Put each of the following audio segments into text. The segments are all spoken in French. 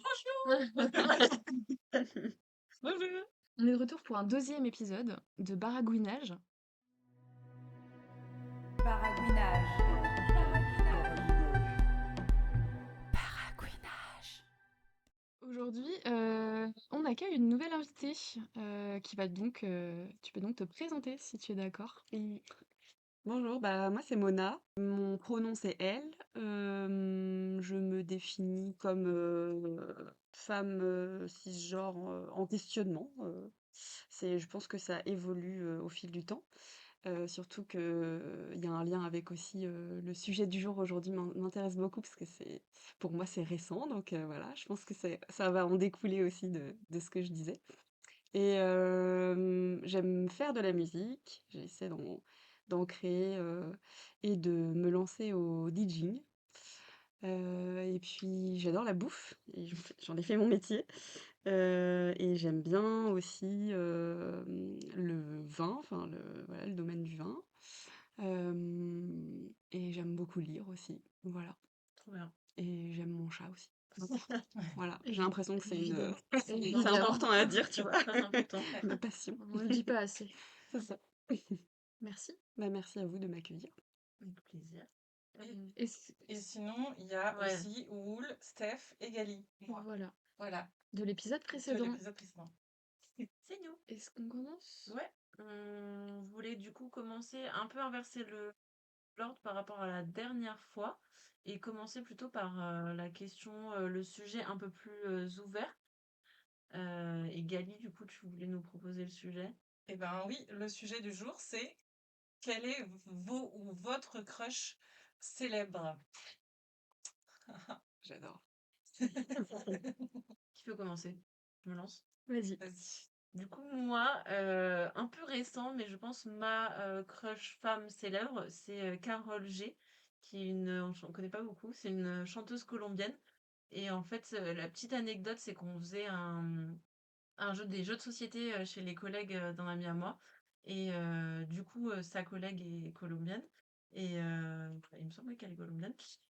Bonjour. On est de retour pour un deuxième épisode de Baragouinage. Baragouinage. Aujourd'hui, on accueille une nouvelle invitée qui va donc, tu peux donc te présenter si tu es d'accord. Oui. Bonjour, bah moi c'est Mona. Mon pronom c'est elle. Je me définis comme femme cisgenre en questionnement. Je pense que ça évolue au fil du temps. Surtout que il y a un lien avec aussi le sujet du jour aujourd'hui m'intéresse beaucoup parce que pour moi c'est récent. Donc voilà, je pense que ça va en découler aussi de ce que je disais. Et j'aime faire de la musique, j'essaie d'en créer et de me lancer au DJing. Et puis j'adore la bouffe, et j'en ai fait mon métier. Et j'aime bien aussi le vin, enfin voilà, le domaine du vin. Et j'aime beaucoup lire aussi, voilà. Trop bien. Et j'aime mon chat aussi. Voilà, j'ai Évi- l'impression que évidemment. c'est Évidemment. important à dire, tu vois. Très important. Ma passion. On ne le dit pas assez. C'est ça. Merci. Bah, merci à vous de m'accueillir. Avec plaisir. Et c- Et sinon, il y a Ouais. aussi Wool, Steph et Gali. Moi. voilà, Voilà, de l'épisode de précédent. l'épisode précédent. C'est nous. Est-ce qu'on commence? Ouais. On voulait du coup commencer un peu inverser l'ordre par rapport à la dernière fois et commencer plutôt par la question, le sujet un peu plus ouvert. Et Gali, du coup, tu voulais nous proposer le sujet. Eh ben oui, le sujet du jour, c'est quel est vos ou votre crush célèbre? J'adore. Qui peut commencer? Je me lance. Vas-y. Vas-y. Du coup, moi, un peu récent, mais je pense ma crush femme célèbre, c'est Carole G, qui est on connaît pas beaucoup, c'est une chanteuse colombienne. Et en fait, la petite anecdote, c'est qu'on faisait des jeux de société chez les collègues d'un ami à moi. Et du coup, sa collègue est colombienne. Et il me semble qu'elle est colombienne.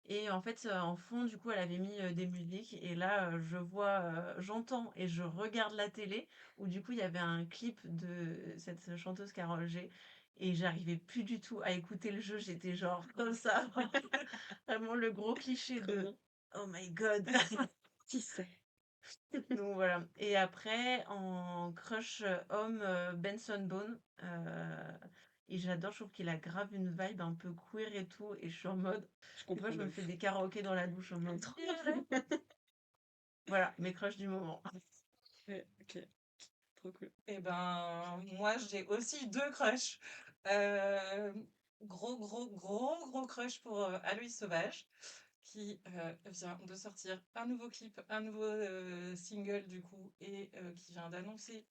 Et en fait, en fond, du coup, elle avait mis des musiques. Et là, j'entends et je regarde la télé où du coup, il y avait un clip de cette chanteuse Carole G. Et j'arrivais plus du tout à écouter le jeu. J'étais genre comme ça. Vraiment le gros cliché Trop de bien. Oh my God. Qui sait? Donc voilà. Et après, en crush homme, Benson Boone. Et j'adore, je trouve qu'il a grave une vibe un peu queer et tout. Et je suis en mode, Je des fois, comprends je de me fais ouf. des karaokés dans la douche en mode trop bien. Voilà, mes crushs du moment. Ouais, ok, trop cool. Eh ben, moi, j'ai aussi deux crushs. Euh, gros crush pour Aloïs Sauvage, qui vient de sortir un nouveau clip, un nouveau single du coup, et qui vient d'annoncer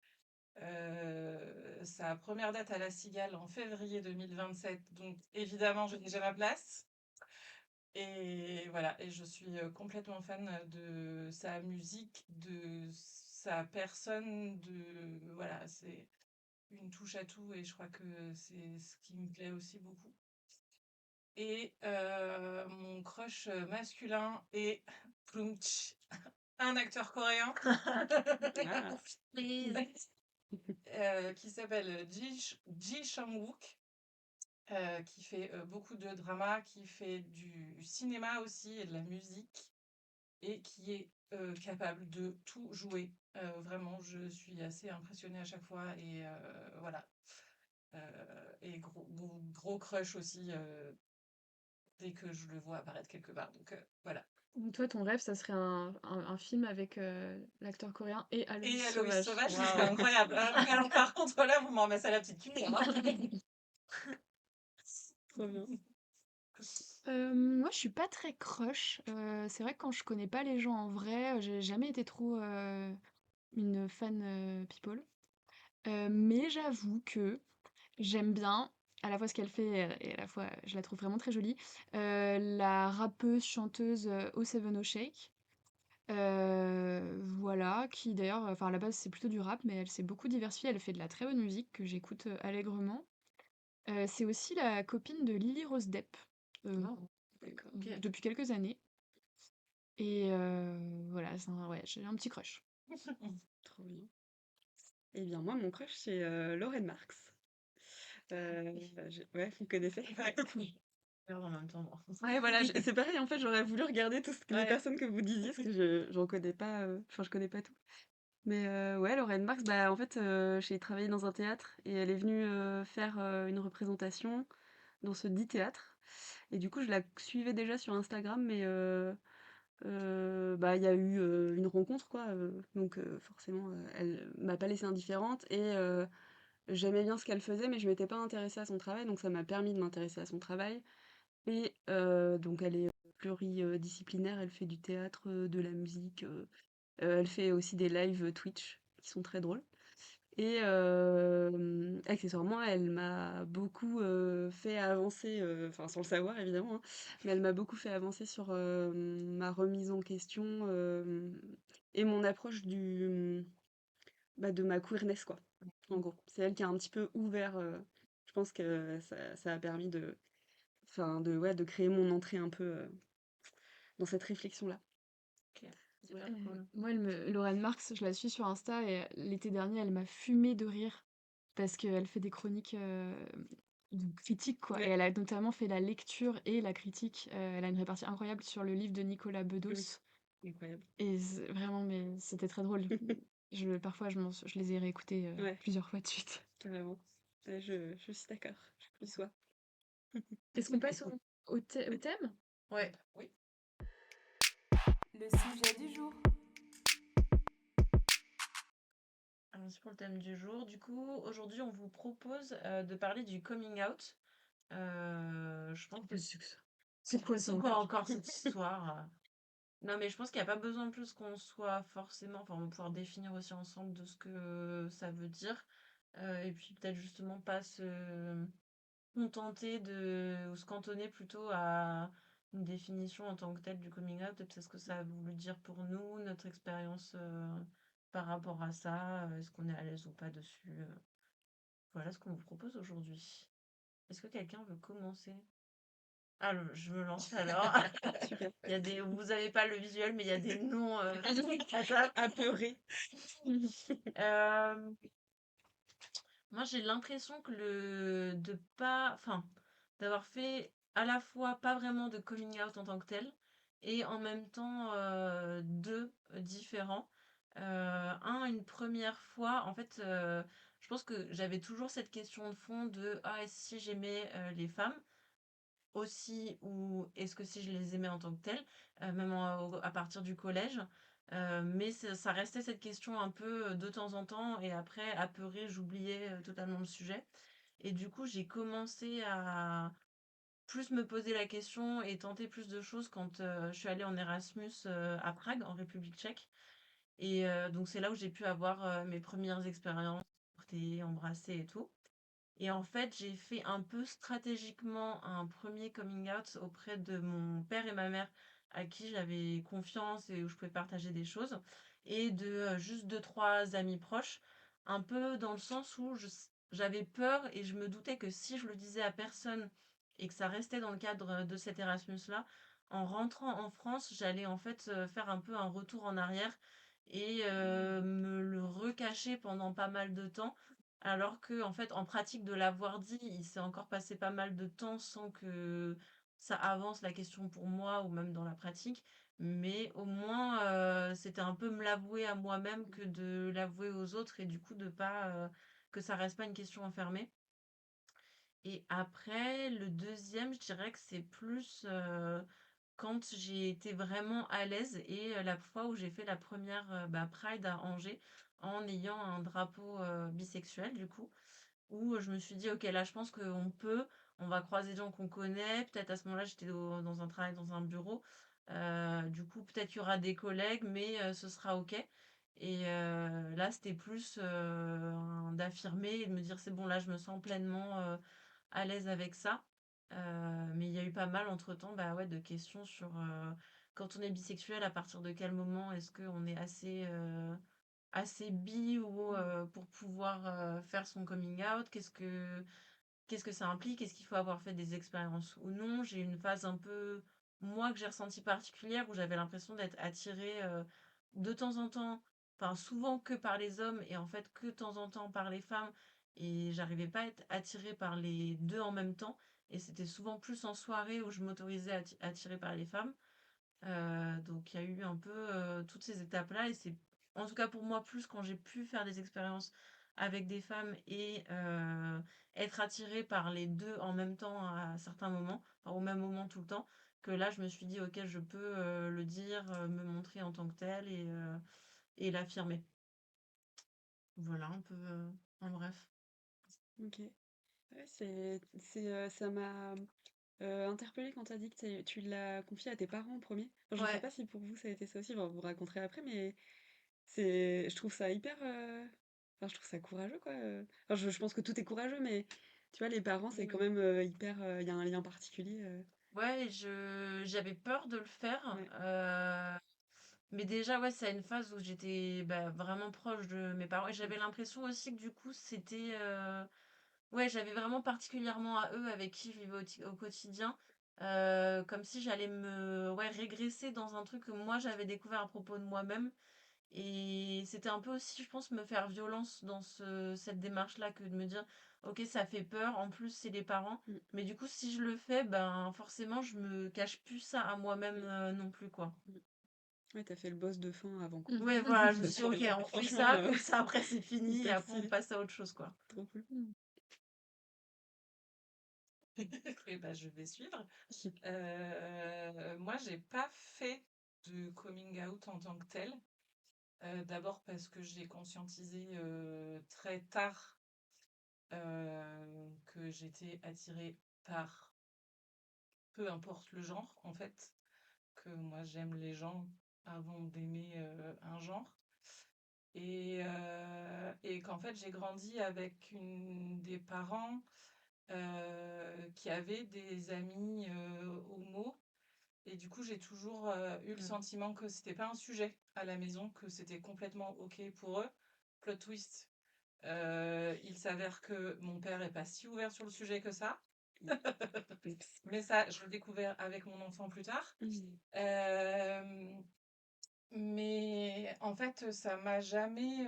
sa première date à La Cigale en février 2027. Donc évidemment, j'ai déjà ma place. Et voilà, et je suis complètement fan de sa musique, de sa personne, voilà, c'est une touche à tout et je crois que c'est ce qui me plaît aussi beaucoup. Et mon crush masculin est Plumch, un acteur coréen Ah, Please. qui s'appelle Ji Chang-wook, qui fait beaucoup de drama, qui fait du cinéma aussi et de la musique, et qui est capable de tout jouer. Vraiment, je suis assez impressionnée à chaque fois, et voilà. Et gros crush aussi dès que je le vois apparaître quelque part. Donc voilà. Donc toi, ton rêve, ça serait un film avec l'acteur coréen et Et Aloïs Aloïs Sauvage. Sauvage, ce serait Waouh. incroyable. Alors par contre, là, vous m'en remettez à la petite cuillère, hein. trop bien. Moi, je suis pas très crush. C'est vrai que quand je connais pas les gens en vrai, j'ai jamais été trop une fan people. Mais j'avoue que j'aime bien à la fois ce qu'elle fait et à la fois je la trouve vraiment très jolie. La rappeuse chanteuse O7 Shake. Voilà, qui d'ailleurs, enfin à la base c'est plutôt du rap, mais elle s'est beaucoup diversifiée. Elle fait de la très bonne musique que j'écoute allègrement. C'est aussi la copine de Lily Rose Depp. euh, Ah, d'accord. Ok. Depuis quelques années. Et voilà, ouais, j'ai un petit crush. Trop bien. Eh bien, moi, mon crush, c'est Lauren Marks. Ouais, vous connaissez? Ouais. Regarde en même temps, moi. Ouais, voilà, c'est pareil, en fait, j'aurais voulu regarder toutes les Ouais. personnes que vous disiez, parce que j'en connais pas, enfin, je connais pas tout. Mais ouais, Lauren Marks, bah, en fait, j'ai travaillé dans un théâtre et elle est venue faire une représentation dans ce dit théâtre. Et du coup, je la suivais déjà sur Instagram, mais bah, il y a eu une rencontre, quoi. Donc, forcément, elle m'a pas laissée indifférente et j'aimais bien ce qu'elle faisait, mais je m'étais pas intéressée à son travail, donc ça m'a permis de m'intéresser à son travail. Et donc, elle est pluridisciplinaire, elle fait du théâtre, de la musique, elle fait aussi des lives Twitch qui sont très drôles. Et accessoirement, elle m'a beaucoup fait avancer, enfin sans le savoir évidemment, hein, mais elle m'a beaucoup fait avancer sur ma remise en question et mon approche bah, de ma queerness, quoi. En gros, c'est elle qui a un petit peu ouvert. Je pense que ça a permis enfin, ouais, de créer mon entrée un peu dans cette réflexion-là. Ok, super cool. Moi, Lauren Marks, je la suis sur Insta et l'été dernier, elle m'a fumé de rire parce qu'elle fait des chroniques de critiques, quoi. Et Ouais, elle a notamment fait la lecture et la critique. Elle a une répartie incroyable sur le livre de Nicolas oui, Bedos. incroyable. Et vraiment, mais c'était très drôle. Parfois, je les ai réécoutés Ouais, plusieurs fois de suite. carrément. Ouais, je suis d'accord, je plus sois. Est-ce qu'on passe au thème? Ouais. Oui. Le sujet du jour. Merci pour le thème du jour. Du coup, aujourd'hui, on vous propose de parler du coming out. Je pense que C'est quoi ça c'est quoi encore? encore cette histoire? Non, mais je pense qu'il n'y a pas besoin de plus qu'on soit forcément. Enfin, on va pouvoir définir aussi ensemble de ce que ça veut dire. Et puis peut-être justement pas se contenter ou se cantonner plutôt à une définition en tant que telle du coming out, et peut-être ce que ça a voulu dire pour nous, notre expérience par rapport à ça, est-ce qu'on est à l'aise ou pas dessus. Voilà ce qu'on vous propose aujourd'hui. Est-ce que quelqu'un veut commencer? Ah, je me lance alors. Super. Vous n'avez pas le visuel, mais il y a des noms à table. Apeuré. Euh, Moi, j'ai l'impression que enfin, d'avoir fait à la fois pas vraiment de coming out en tant que tel, et en même temps deux différents. Une première fois, en fait, je pense que j'avais toujours cette question de fond de ah, est-ce si j'aimais les femmes aussi, ou est-ce que si je les aimais en tant que telles, même à partir du collège. Mais ça restait cette question un peu de temps en temps, et après, apeurée, j'oubliais totalement le sujet. Et du coup, j'ai commencé à plus me poser la question et tenter plus de choses quand je suis allée en Erasmus à Prague, en République tchèque. Et donc, c'est là où j'ai pu avoir mes premières expériences, porter, embrasser et tout. Et en fait, j'ai fait un peu stratégiquement un premier coming out auprès de mon père et ma mère, à qui j'avais confiance et où je pouvais partager des choses, et de juste deux, trois amis proches, un peu dans le sens où j'avais peur et je me doutais que si je le disais à personne et que ça restait dans le cadre de cet Erasmus-là, en rentrant en France, j'allais en fait faire un peu un retour en arrière et me le recacher pendant pas mal de temps, alors que, en fait, en pratique de l'avoir dit, il s'est encore passé pas mal de temps sans que ça avance la question pour moi ou même dans la pratique. Mais au moins, c'était un peu me l'avouer à moi-même que de l'avouer aux autres, et du coup de pas que ça reste pas une question enfermée. Et après, le deuxième, je dirais que c'est plus quand j'ai été vraiment à l'aise, et la fois où j'ai fait la première Pride à Angers en ayant un drapeau bisexuel du coup, où je me suis dit, ok, là je pense on va croiser des gens qu'on connaît, peut-être à ce moment-là j'étais dans un travail, dans un bureau. Du coup peut-être qu'il y aura des collègues, mais ce sera ok. Et là c'était plus d'affirmer et de me dire, c'est bon, là je me sens pleinement à l'aise avec ça. Mais il y a eu pas mal entre-temps, bah ouais, de questions sur quand on est bisexuel, à partir de quel moment est-ce qu'on est assez bi, ou pour pouvoir faire son coming out, qu'est-ce que ça implique, est-ce qu'il faut avoir fait des expériences ou non. J'ai eu une phase un peu moi, que j'ai ressentie particulière, où j'avais l'impression d'être attirée de temps en temps, enfin souvent que par les hommes et en fait que de temps en temps par les femmes. Et j'arrivais pas à être attirée par les deux en même temps. Et c'était souvent plus en soirée où je m'autorisais à être attirée par les femmes. Donc il y a eu un peu toutes ces étapes-là et c'est en tout cas pour moi plus quand j'ai pu faire des expériences avec des femmes et être attirée par les deux en même temps à certains moments, enfin, au même moment tout le temps, que là je me suis dit ok je peux le dire, me montrer en tant que telle et l'affirmer. Voilà un peu en bref. OK. Ouais, ça m'a, interpellée quand tu as dit que tu l'as confié à tes parents en premier. Enfin, je sais Ouais, pas si pour vous ça a été ça aussi, enfin, vous raconterez après, mais je trouve ça hyper, enfin, je trouve ça courageux, quoi. Enfin, je pense que tout est courageux, mais tu vois, les parents, c'est quand oui. même hyper. Il y a un lien particulier. Ouais, j'avais peur de le faire. Ouais. Mais déjà, ouais, c'est à une phase où j'étais bah, vraiment proche de mes parents. Et j'avais l'impression aussi que du coup, c'était... ouais, j'avais vraiment particulièrement à eux avec qui je vivais au quotidien. Comme si j'allais me ouais, régresser dans un truc que moi, j'avais découvert à propos de moi-même. Et c'était un peu aussi, je pense, me faire violence dans cette démarche-là que de me dire, ok, ça fait peur, en plus, c'est les parents. Mm, Mais du coup, si je le fais, ben forcément, je me cache plus ça à moi-même mm, non plus, quoi. mm. Ouais, t'as fait le boss de fin avant, quoi. Ouais, voilà, je me suis dit, Trop ok, bien. on fait Franchement, ça, comme ça, après, c'est fini, et hyper après, on stylé. passe à autre chose, quoi. Trop cool. Et bah, je vais suivre. Moi, j'ai pas fait de coming out en tant que tel. D'abord parce que j'ai conscientisé très tard que j'étais attirée par peu importe le genre, en fait, que moi j'aime les gens avant d'aimer un genre. Et qu'en fait, j'ai grandi avec des parents qui avaient des amis homo. Et du coup, j'ai toujours eu le Mm. sentiment que c'était pas un sujet à la maison, que c'était complètement OK pour eux. Plot twist. Il s'avère que mon père est pas si ouvert sur le sujet que ça. Oups. Mais ça, je l'ai découvert avec mon enfant plus tard. Mm. Euh, mais en fait, ça m'a jamais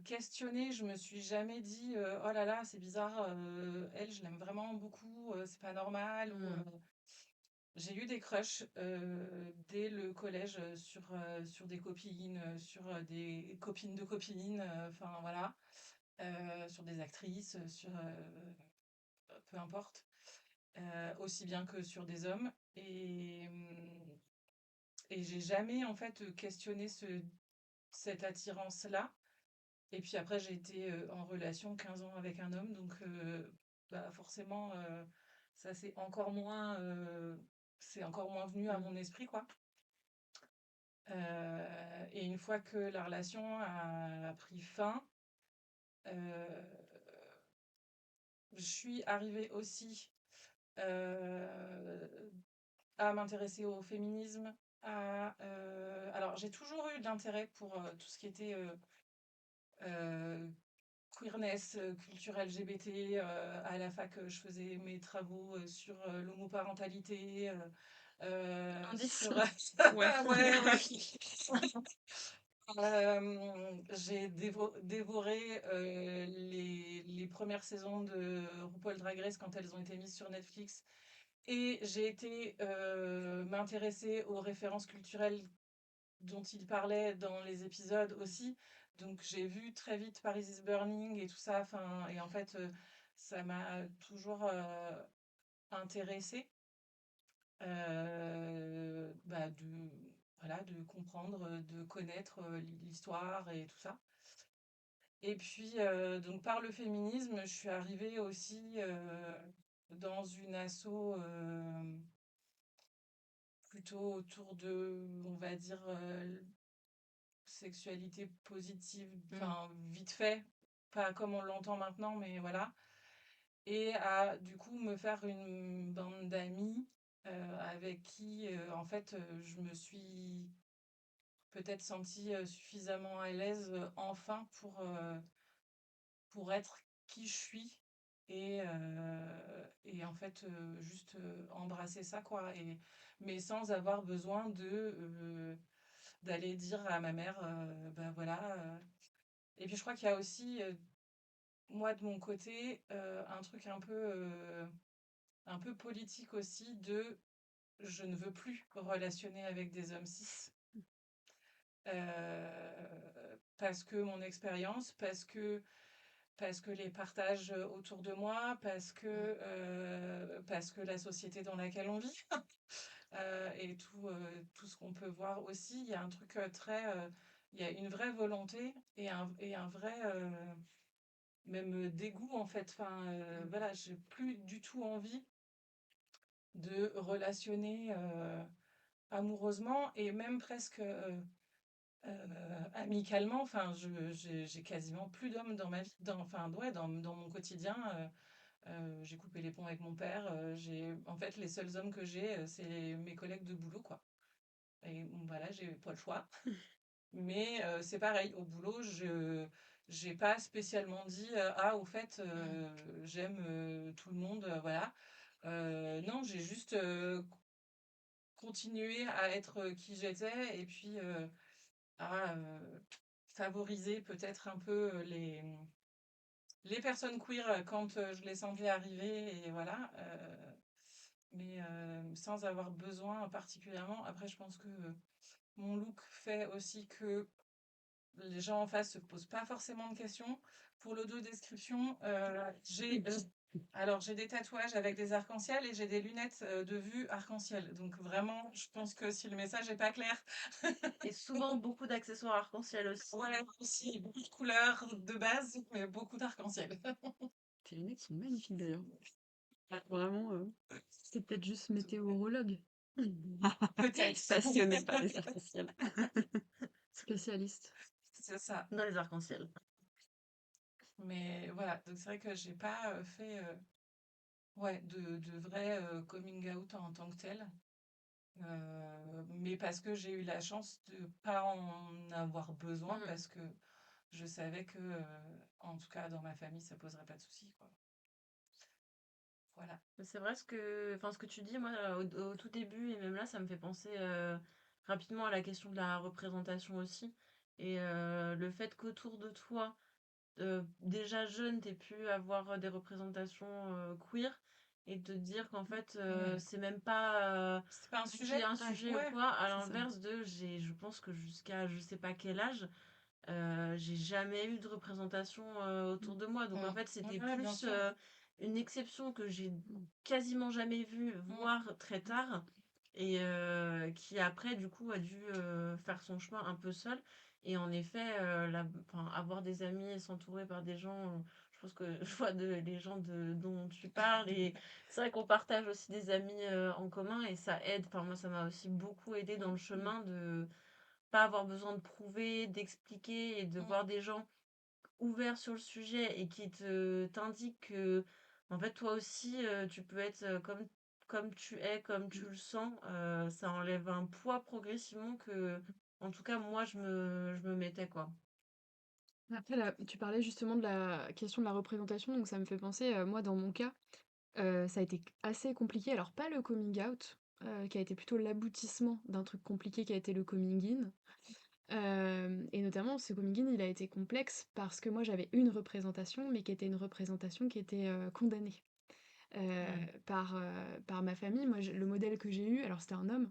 questionnée. Je me suis jamais dit oh là là, c'est bizarre, elle, je l'aime vraiment beaucoup, c'est pas normal. Mm. J'ai eu des crushs dès le collège sur des copines, sur des copines de copines, enfin voilà, sur des actrices, sur peu importe, aussi bien que sur des hommes. Et j'ai jamais en fait questionné cette attirance-là. Et puis après, j'ai été en relation 15 ans avec un homme, donc bah, forcément, ça c'est encore moins venu à Mm. mon esprit, quoi. Et une fois que la relation a pris fin, euh, je suis arrivée aussi euh, à m'intéresser au féminisme. Alors, j'ai toujours eu de l'intérêt pour tout ce qui était euh, queerness, culture LGBT. À la fac, je faisais mes travaux sur l'homoparentalité, Indice. sur... Ouais. ouais, ouais. J'ai dévoré les premières saisons de RuPaul Drag Race quand elles ont été mises sur Netflix. Et j'ai été m'intéresser aux références culturelles dont il parlait dans les épisodes aussi. Donc j'ai vu très vite Paris is Burning et tout ça. Enfin, et en fait, ça m'a toujours intéressée bah, voilà, de comprendre, de connaître l'histoire et tout ça. Et puis, donc par le féminisme, je suis arrivée aussi dans une asso plutôt autour de, on va dire, sexualité positive, Mm. enfin vite fait, pas comme on l'entend maintenant, mais voilà. Et à du coup me faire une bande d'amis avec qui, en fait, je me suis peut-être sentie suffisamment à l'aise enfin pour être qui je suis et en fait, juste, embrasser ça, quoi, mais sans avoir besoin d'aller dire à ma mère, bah, voilà, et puis je crois qu'il y a aussi, moi de mon côté, un truc un peu politique aussi de je ne veux plus relationner avec des hommes cis. Parce que mon expérience, parce que les partages autour de moi, parce que la société dans laquelle on vit, et tout ce qu'on peut voir aussi, il y a un truc il y a une vraie volonté et un vrai même dégoût en fait. Enfin, voilà, j'ai plus du tout envie de relationner amoureusement et même presque amicalement. Enfin, j'ai quasiment plus d'hommes dans ma vie, enfin, ouais, dans mon quotidien. J'ai coupé les ponts avec mon père. En fait, les seuls hommes que j'ai, c'est mes collègues de boulot, quoi. Et bon, voilà, j'ai pas le choix. Mais c'est pareil, au boulot, je j'ai pas spécialement dit ah, au fait, j'aime tout le monde, voilà. Non, j'ai juste continué à être qui j'étais et puis à favoriser peut-être un peu les personnes queer quand je les sentais arriver, et voilà. Mais sans avoir besoin particulièrement. Après, je pense que mon look fait aussi que les gens en face se posent pas forcément de questions. Pour l'audio-description, alors j'ai des tatouages avec des arcs-en-ciel et j'ai des lunettes de vue arc-en-ciel. Donc vraiment, je pense que si le message est pas clair, Et souvent beaucoup d'accessoires arc-en-ciel aussi. ouais, aussi beaucoup de couleurs de base, mais beaucoup d'arc-en-ciel. Tes lunettes sont magnifiques d'ailleurs. Vraiment, c'est peut-être juste météorologue. Peut-être. Passionné par les arcs-en-ciel. Spécialiste. C'est ça. Dans les arcs-en-ciel. Mais voilà, donc c'est vrai que j'ai pas fait ouais, de vrai coming out en tant que tel. Mais parce que j'ai eu la chance de pas en avoir besoin, parce que je savais que, en tout cas dans ma famille, ça poserait pas de soucis, quoi. Voilà. Mais c'est vrai enfin, ce que tu dis, moi, au tout début, et même là, ça me fait penser rapidement à la question de la représentation aussi. Et le fait qu'autour de toi, déjà jeune, t'aies pu avoir des représentations queer, et de te dire qu'en fait, Ouais. c'est même pas C'était pas un vu qu'il y sujet? a un Ouais, sujet ou Ouais, quoi, à c'est ça. l'inverse je pense que jusqu'à je sais pas quel âge, j'ai jamais eu de représentation autour de moi. Donc en fait, c'était ouais, bien plus sûr. une exception que j'ai quasiment jamais vue, voire très tard, et qui après, du coup, a dû faire son chemin un peu seul. Et en effet, enfin, avoir des amis et s'entourer par des gens, je pense que je vois les gens dont tu parles. Et c'est vrai qu'on partage aussi des amis en commun et ça aide. Enfin, moi, ça m'a aussi beaucoup aidé dans le chemin de pas avoir besoin de prouver, d'expliquer, et de voir des gens ouverts sur le sujet et qui t'indiquent que en fait toi aussi tu peux être comme tu es, comme tu le sens. Ça enlève un poids progressivement que en tout cas moi je me mettais, quoi. Après, là, tu parlais justement de la question de la représentation, donc ça me fait penser, moi, dans mon cas, ça a été assez compliqué. Alors, pas le coming out, qui a été plutôt l'aboutissement d'un truc compliqué qui a été le coming in. Et notamment, ce coming in, il a été complexe parce que moi, j'avais une représentation, mais qui était une représentation qui était condamnée par ma famille. Moi, le modèle que j'ai eu, alors c'était un homme,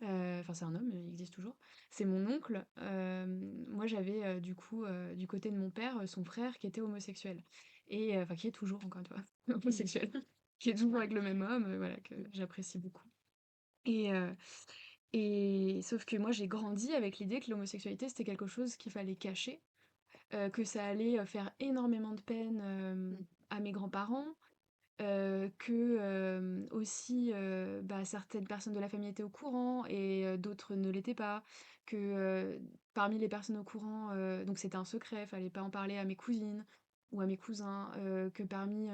enfin c'est un homme, il existe toujours. C'est mon oncle. Moi j'avais du coup du côté de mon père son frère qui était homosexuel et enfin qui est toujours encore une fois homosexuel, qui est toujours avec le même homme, voilà que j'apprécie beaucoup. Et sauf que moi j'ai grandi avec l'idée que l'homosexualité c'était quelque chose qu'il fallait cacher, que ça allait faire énormément de peine à mes grands-parents, que, aussi, bah, certaines personnes de la famille étaient au courant et d'autres ne l'étaient pas. Que, parmi les personnes au courant, donc c'était un secret, fallait pas en parler à mes cousines ou à mes cousins, que parmi,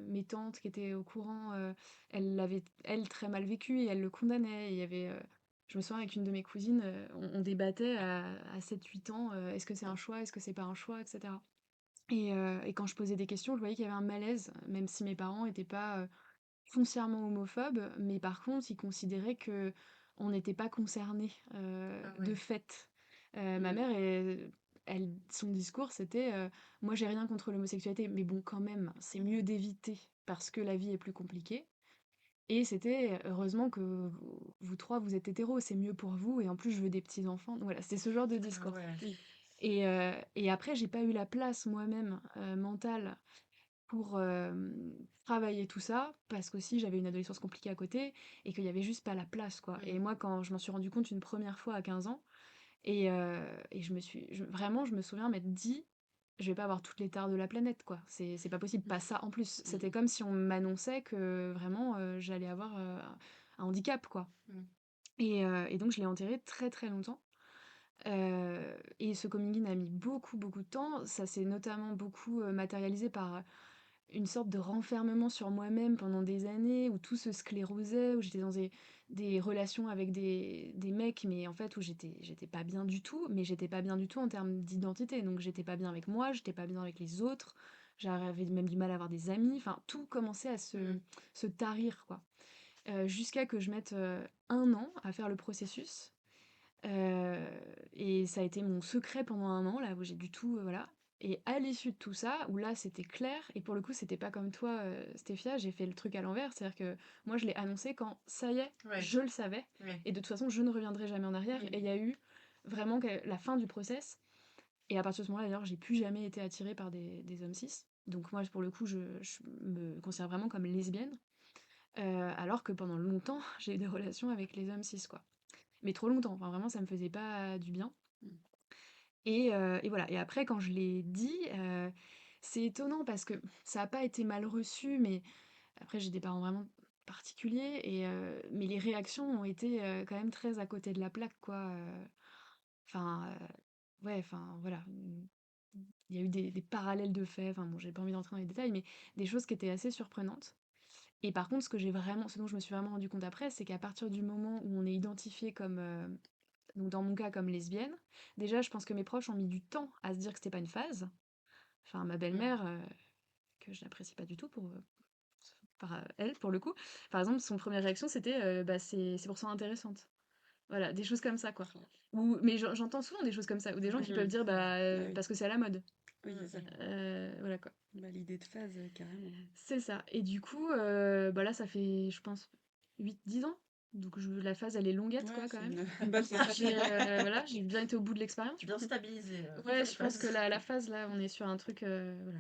mes tantes qui étaient au courant, elles l'avaient, elles, très mal vécu et elles le condamnaient. Et il y avait, je me souviens avec une de mes cousines, on débattait à 7-8 ans, est-ce que c'est un choix? Est-ce que c'est pas un choix? Et cetera. Et quand je posais des questions, je voyais qu'il y avait un malaise, même si mes parents étaient pas, foncièrement homophobes, mais par contre, ils considéraient qu'on n'était pas concernés, Ah de ouais. fait. Ma Mmh. mère, son discours, c'était, «Moi, j'ai rien contre l'homosexualité, mais bon, quand même, c'est mieux d'éviter parce que la vie est plus compliquée». Et c'était: «Heureusement que vous 3, vous êtes hétéros, c'est mieux pour vous et en plus, je veux des petits-enfants». Donc voilà, c'était ce genre de Ah discours. ouais. Mmh. Et après, j'ai pas eu la place moi-même, mentale pour, travailler tout ça, parce qu'aussi j'avais une adolescence compliquée à côté et qu'il y avait juste pas la place, quoi. Et Mmh. moi, quand je m'en suis rendu compte une première fois à 15 ans et vraiment, je me souviens m'être dit: «Je vais pas avoir toutes les tares de la planète, quoi. C'est pas possible, pas ça en plus». C'était Mmh. comme si on m'annonçait que vraiment, j'allais avoir, un handicap, quoi. Mmh. Et donc je l'ai enterré très, très longtemps. Et ce coming in a mis beaucoup, beaucoup de temps. Ça s'est notamment beaucoup, matérialisé par, une sorte de renfermement sur moi-même pendant des années, où tout se sclérosait, où j'étais dans des relations avec des mecs, mais en fait où j'étais pas bien du tout, mais j'étais pas bien du tout en termes d'identité. Donc j'étais pas bien avec moi, j'étais pas bien avec les autres, j'avais même du mal à avoir des amis, enfin tout commençait à Mmh. se tarir, quoi. Jusqu'à que je mette, 1 an à faire le processus. Heu et ça a été mon secret pendant 1 an, là, où j'ai du tout, voilà. Et à l'issue de tout ça, où là, c'était clair et pour le coup, c'était pas comme toi, Stéphia, j'ai fait le truc à l'envers. C'est-à-dire que moi, je l'ai annoncé quand ça y est, Ouais. je le savais Ouais. et de toute façon, je ne reviendrai jamais en arrière. Mmh. Et il y a eu vraiment que la fin du process et à partir de ce moment-là, d'ailleurs, j'ai plus jamais été attirée par des hommes cis. Donc moi, pour le coup, je me considère vraiment comme lesbienne, alors que pendant longtemps, j'ai eu des relations avec les hommes cis, quoi. Mais trop longtemps, enfin vraiment ça me faisait pas du bien. Mmh. Et voilà. Et après quand je l'ai dit, c'est étonnant parce que ça a pas été mal reçu, mais après j'ai des parents vraiment particuliers mais les réactions ont été, quand même très à côté de la plaque, quoi. Enfin, ouais, enfin voilà, il y a eu des parallèles de faits, enfin bon, j'ai pas envie d'entrer dans les détails, mais des choses qui étaient assez surprenantes. Et par contre, ce dont je me suis vraiment rendu compte après, c'est qu'à partir du moment où on est identifié comme, donc dans mon cas comme lesbienne, déjà je pense que mes proches ont mis du temps à se dire que c'était pas une phase. Enfin ma Mmh. belle-mère, que je n'apprécie pas du tout elle pour le coup, par exemple son première réaction c'était, bah, c'est pour ça intéressante. Voilà, des choses comme ça, quoi. Ou mais j'entends souvent des choses comme ça, ou des gens qui peuvent Mmh. dire: «Bah, Bah oui. parce que c'est à la mode». Oui, Mmh c'est ça. mh. Voilà, quoi. Bah, l'idée de phase, carrément. C'est ça. Et du coup, bah, là ça fait je pense 8-10 ans, donc la phase elle est longuette, Ouais, quoi, quand c'est même. une bonne phase. Voilà, j'ai bien été au bout de l'expérience, je Bien pense. stabilisé, Ouais, ta je pense que phase. la phase là, on est sur un truc, voilà.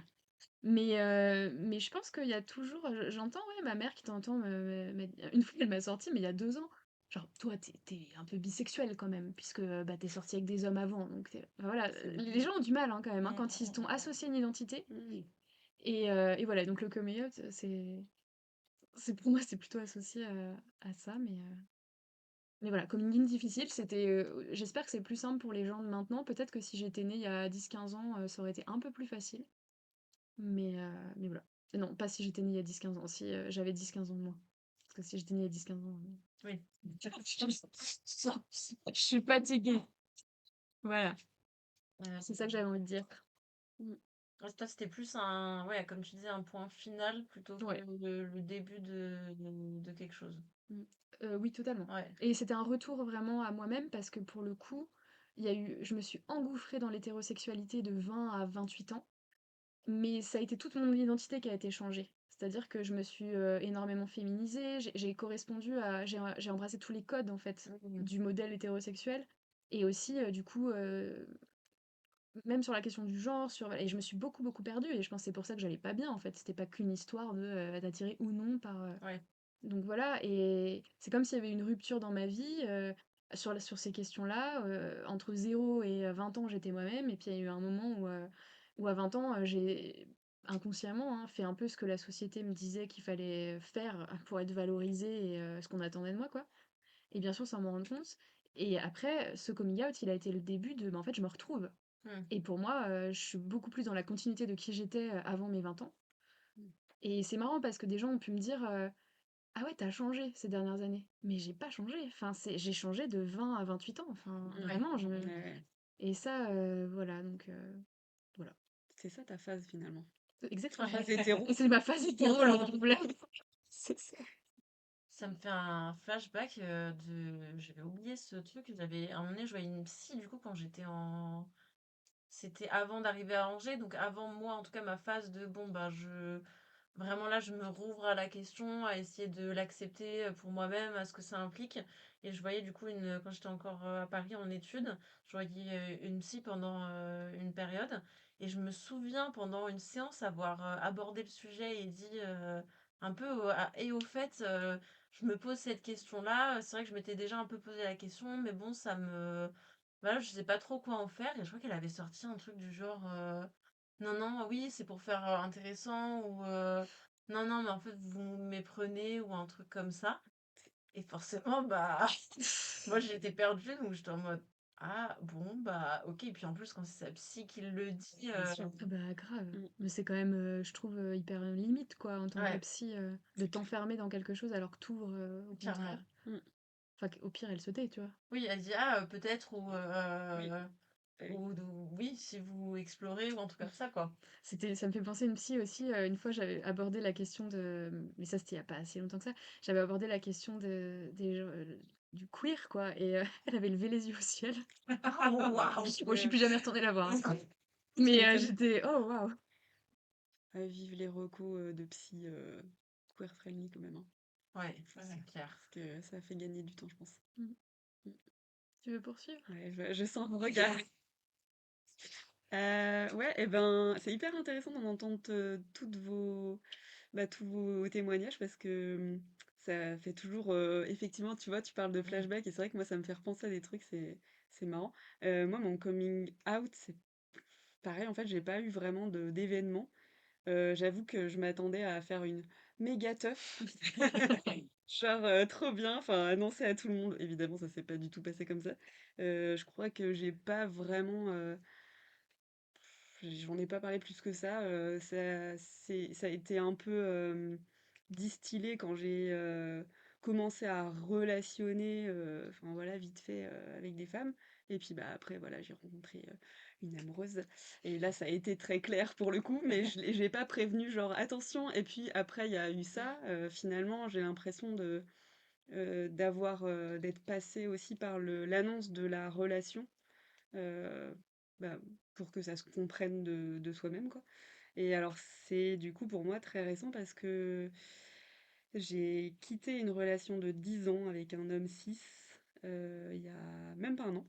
Mais je pense qu'il y a toujours, j'entends, ouais, ma mère qui t'entend une fois elle m'a sorti, mais il y a 2 ans, genre: «Toi, t'es un peu bisexuelle quand même puisque, bah, tu sortie avec des hommes avant, donc enfin, voilà». C'est vrai. Les gens ont du mal, hein, quand même, hein, Mmh, quand ils t'ont associé une identité. Mmh. Et voilà, donc le coming out, pour moi, c'est plutôt associé à ça, mais voilà, coming in difficile, c'était, j'espère que c'est plus simple pour les gens de maintenant. Peut-être que si j'étais née il y a 10-15 ans, ça aurait été un peu plus facile. Mais voilà. Non, pas si j'étais née il y a 10-15 ans, si, j'avais 10-15 ans de moins. Parce que si j'étais née il y a 10-15 ans, Oui. je suis fatiguée. Voilà, Heu, c'est ça que j'avais envie de dire. Mmh. ouais, toi, c'était plus un ouais, comme tu disais, un point final plutôt que Ouais, le début de quelque chose. mmh, oui, totalement. Ouais. Et c'était un retour vraiment à moi-même parce que pour le coup, je me suis engouffrée dans l'hétérosexualité de 20 à 28 ans. Mais ça a été toute mon identité qui a été changée. C'est-à-dire que je me suis, énormément féminisée, j'ai correspondu à j'ai embrassé tous les codes, en fait, Mmh. du modèle hétérosexuel et aussi, du coup, même sur la question du genre, et je me suis beaucoup, beaucoup perdue et je pense que c'est pour ça que j'allais pas bien, en fait. C'était pas qu'une histoire d'être attirée ou non par, Ouais. donc voilà. Et c'est comme s'il y avait une rupture dans ma vie, sur ces questions-là, entre 0 et 20 ans, j'étais moi-même et puis il y a eu un moment où à 20 ans, j'ai inconsciemment, hein, fait un peu ce que la société me disait qu'il fallait faire pour être valorisée et ce qu'on attendait de moi, quoi. Et bien sûr, sans m'en rendre compte. Et après, ce coming out, il a été le début de, bah, en fait, je me retrouve. Mmh. Et pour moi, je suis beaucoup plus dans la continuité de qui j'étais, avant mes 20 ans. Mmh. Et c'est marrant parce que des gens ont pu me dire, «Ah ouais, t'as changé ces dernières années». Mais j'ai pas changé, enfin, j'ai changé de 20 à 28 ans, enfin, Ouais. vraiment, Ouais, ouais. et ça, voilà, donc voilà. C'est ça ta phase finalement. Exactement. Phase hétéro. C'est ma phase hétéro, le problème. C'est ça. Ça me fait un flashback j'avais oublié ce truc. À un moment donné, je voyais une psy, du coup, quand j'étais en. C'était avant d'arriver à Angers, donc avant moi, en tout cas, ma phase de bon, bah, vraiment là, je me rouvre à la question, à essayer de l'accepter pour moi-même, à ce que ça implique. Et je voyais, du coup, quand j'étais encore à Paris en études, je voyais une psy pendant une période. Et je me souviens, pendant une séance, avoir abordé le sujet et dit un peu, et au fait, je me pose cette question-là. C'est vrai que je m'étais déjà un peu posé la question, mais bon, voilà, je sais pas trop quoi en faire. Et je crois qu'elle avait sorti un truc du genre, non, non, oui, c'est pour faire intéressant, ou non, non, mais en fait, vous me méprenez, ou un truc comme ça. Et forcément, bah, moi, j'étais perdue, donc j'étais en mode, ah, bon, bah, ok. Et puis en plus, quand c'est sa psy qui le dit, Bien sûr. Ah bah grave. Mm. Mais c'est quand même, je trouve, hyper limite, quoi, en tant que ouais, psy, de t'enfermer dans quelque chose alors que t'ouvres, au carrément. contraire. Mm. Enfin, au pire, elle se tait, tu vois. Oui, elle dit, ah, peut-être, Oui. oui, si vous explorez, ou un truc comme ça, quoi. Ça me fait penser à une psy aussi. Une fois, j'avais abordé la question mais ça, c'était il y a pas si longtemps que ça. J'avais abordé la question du queer, quoi. Et elle avait levé les yeux au ciel. Oh, waouh! Bon, je suis plus jamais retournée la voir, hein. Tu Mais m'étonnes. j'étais, oh waouh! Vive les recos de psy queer friendly quand même. Hein. Ouais, c'est clair. Parce que ça fait gagner du temps, je pense. Mm. Mm. Tu veux poursuivre? Ouais, je sens un regard. Ouais, et ben, c'est hyper intéressant d'en entendre tous vos témoignages parce que ça fait toujours, effectivement, tu vois, tu parles de flashback et c'est vrai que moi, ça me fait repenser à des trucs, c'est marrant. Moi, mon coming out, c'est pareil, en fait, j'ai pas eu vraiment d'événement. J'avoue que je m'attendais à faire une méga teuf, genre trop bien, enfin annoncer à tout le monde. Évidemment, ça s'est pas du tout passé comme ça. Je crois que j'ai pas vraiment, j'en ai pas parlé plus que ça. Ça a été un peu distillé quand j'ai commencé à relationner, enfin voilà, vite fait avec des femmes. Et puis bah après, voilà, j'ai rencontré une amoureuse. Et là, ça a été très clair pour le coup, mais j'ai pas prévenu, genre attention. Et puis après, il y a eu ça. Finalement, j'ai l'impression d'être passée aussi par l'annonce de la relation. euh, bah, pour que ça se comprenne de soi-même, quoi. Et alors, c'est du coup pour moi très récent parce que j'ai quitté une relation de 10 ans avec un homme cis il y a même pas un an.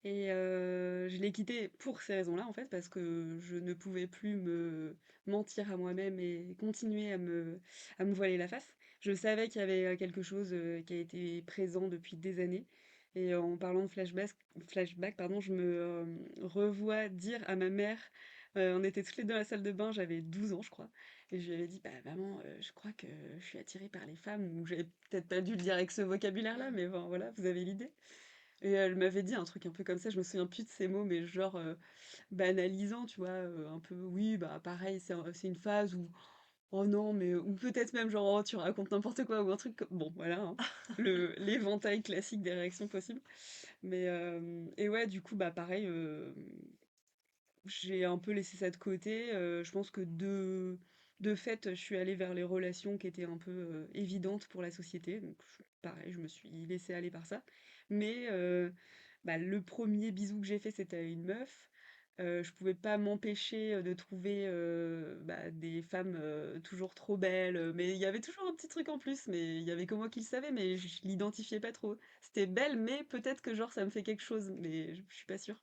Et je l'ai quitté pour ces raisons-là, en fait, parce que je ne pouvais plus me mentir à moi-même et continuer à me voiler la face. Je savais qu'il y avait quelque chose qui a été présent depuis des années. Et en parlant de flashback, pardon, je me revois dire à ma mère, on était toutes les deux dans la salle de bain, j'avais 12 ans, je crois. Et je lui avais dit, bah maman, je crois que je suis attirée par les femmes, ou j'avais peut-être pas dû le dire avec ce vocabulaire-là, mais bon, voilà, vous avez l'idée. Et elle m'avait dit un truc un peu comme ça, je me souviens plus de ces mots, mais genre banalisant, tu vois, un peu, oui, bah pareil, c'est une phase où, oh non, mais, ou peut-être même genre, oh, tu racontes n'importe quoi, ou un truc comme, bon, voilà, hein, l'éventail classique des réactions possibles. Mais, et ouais, du coup, bah pareil, j'ai un peu laissé ça de côté, je pense que de fait, je suis allée vers les relations qui étaient un peu évidentes pour la société, donc pareil, je me suis laissée aller par ça. Mais bah, le premier bisou que j'ai fait, c'était à une meuf. Je pouvais pas m'empêcher de trouver bah, des femmes toujours trop belles, mais il y avait toujours un petit truc en plus, mais il y avait que moi qui le savais, mais je l'identifiais pas trop. C'était belle, mais peut-être que genre ça me fait quelque chose, mais je suis pas sûre.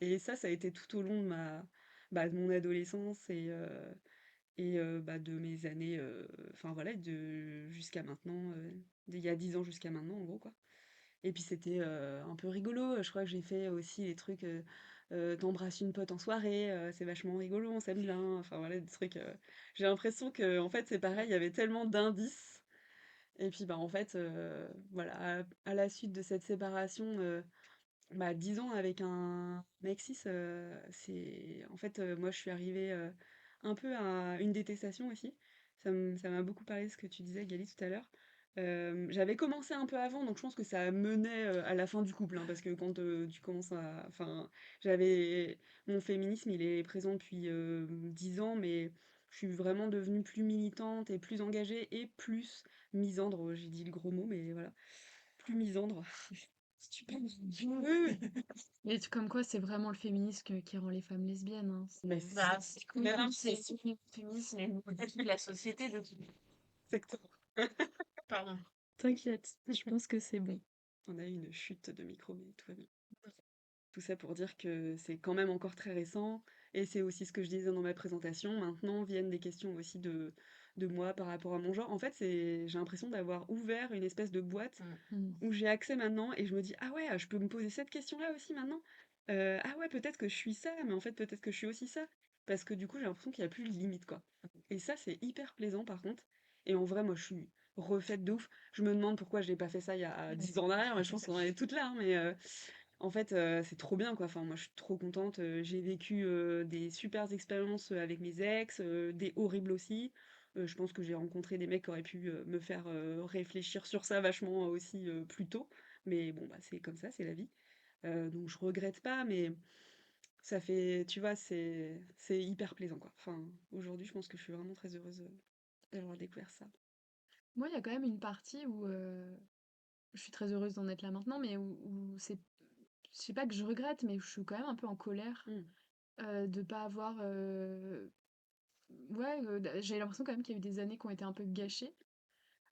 Et ça a été tout au long de mon adolescence bah, de mes années, enfin voilà, jusqu'à maintenant, d'il y a 10 ans jusqu'à maintenant, en gros, quoi. Et puis c'était un peu rigolo. Je crois que j'ai fait aussi les trucs, t'embrasses une pote en soirée, c'est vachement rigolo, on s'aime bien. Enfin voilà, des trucs. J'ai l'impression que en fait c'est pareil, il y avait tellement d'indices. Et puis bah en fait, voilà, à la suite de cette séparation, bah 10 ans avec un mec cis, c'est en fait moi je suis arrivée un peu à une détestation aussi. Ça m'a beaucoup parlé de ce que tu disais, Gali, tout à l'heure. J'avais commencé un peu avant, donc je pense que ça menait, à la fin du couple, hein, parce que quand, tu commences à enfin, j'avais mon féminisme, il est présent depuis, 10 ans, mais je suis vraiment devenue plus militante et plus engagée et plus misandre. J'ai dit le gros mot, mais voilà, plus misandre. Super. Oui, oui. Mais comme quoi, c'est vraiment le féminisme qui rend les femmes lesbiennes, hein. Mais Bah, c'est cool, Mais non, c'est le féminisme et la société de tout. exactement. Pardon. T'inquiète, je pense que c'est bon. On a eu une chute de micro, mais tout va bien. Tout ça pour dire que c'est quand même encore très récent, et c'est aussi ce que je disais dans ma présentation. Maintenant viennent des questions aussi de moi par rapport à mon genre. En fait, j'ai l'impression d'avoir ouvert une espèce de boîte Mm. où j'ai accès maintenant et je me dis, ah ouais, je peux me poser cette question-là aussi maintenant. Ah ouais, peut-être que je suis ça, mais en fait, peut-être que je suis aussi ça. Parce que du coup, j'ai l'impression qu'il n'y a plus de limite, quoi. Et ça, c'est hyper plaisant par contre. Et en vrai, moi, je suis refaite de ouf. Je me demande pourquoi je n'ai pas fait ça il y a 10 ans derrière, mais je pense qu'on en est toutes là, hein, mais en fait, c'est trop bien, quoi. Enfin, moi, je suis trop contente. J'ai vécu des super expériences avec mes ex, des horribles aussi. Je pense que j'ai rencontré des mecs qui auraient pu me faire réfléchir sur ça vachement aussi plus tôt. Mais bon, bah, c'est comme ça, c'est la vie. Donc, je regrette pas, mais ça fait, tu vois, c'est hyper plaisant, quoi. Enfin, aujourd'hui, je pense que je suis vraiment très heureuse d'avoir découvert ça. Moi, il y a quand même une partie où je suis très heureuse d'en être là maintenant, mais où c'est, je sais pas que je regrette, mais je suis quand même un peu en colère Mm. de pas avoir. Ouais, j'ai l'impression quand même qu'il y a eu des années qui ont été un peu gâchées.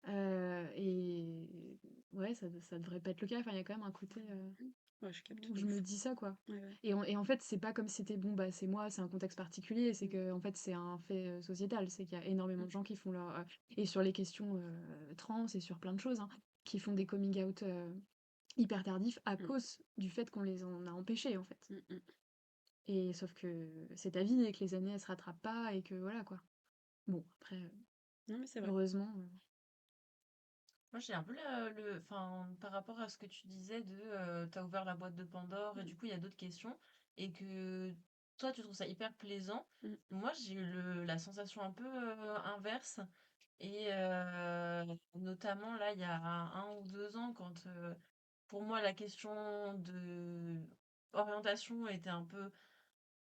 Et ouais, ça devrait pas être le cas. Enfin, il y a quand même un côté Ouais, je capte où de je me ouf. dis ça, quoi. Ouais, ouais. Et en fait, c'est pas comme si c'était bon, bah c'est moi, c'est un contexte particulier. C'est que en fait, c'est un fait sociétal. C'est qu'il y a énormément de gens qui font leur. Et sur les questions trans et sur plein de choses, hein, qui font des coming out hyper tardifs à Mm. cause du fait qu'on les en a empêchés, en fait. Mm, mm. Et sauf que c'est ta vie et que les années, elles se rattrapent pas et que voilà, quoi. Bon, après, Non, mais c'est vrai. heureusement. Moi, j'ai un peu enfin, par rapport à ce que tu disais de, t'as ouvert la boîte de Pandore et du coup, il y a d'autres questions et que toi, tu trouves ça hyper plaisant. Mm. Moi, j'ai eu la sensation un peu inverse et notamment là, il y a 1 ou 2 ans, quand pour moi, la question de orientation était un peu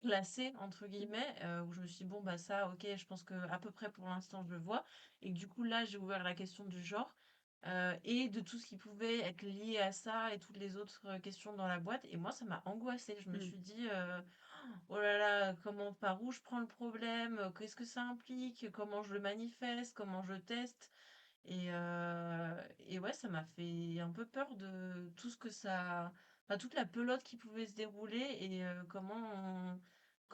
classée, entre guillemets, où je me suis dit, bon, bah ça, ok, je pense que à peu près pour l'instant, je le vois. Et que du coup, là, j'ai ouvert la question du genre et de tout ce qui pouvait être lié à ça et toutes les autres questions dans la boîte. Et moi, ça m'a angoissée. Je me Mm. suis dit, oh là là, comment, par où je prends le problème, qu'est-ce que ça implique, comment je le manifeste, comment je teste. Et ouais, ça m'a fait un peu peur de tout ce que ça. Enfin, toute la pelote qui pouvait se dérouler et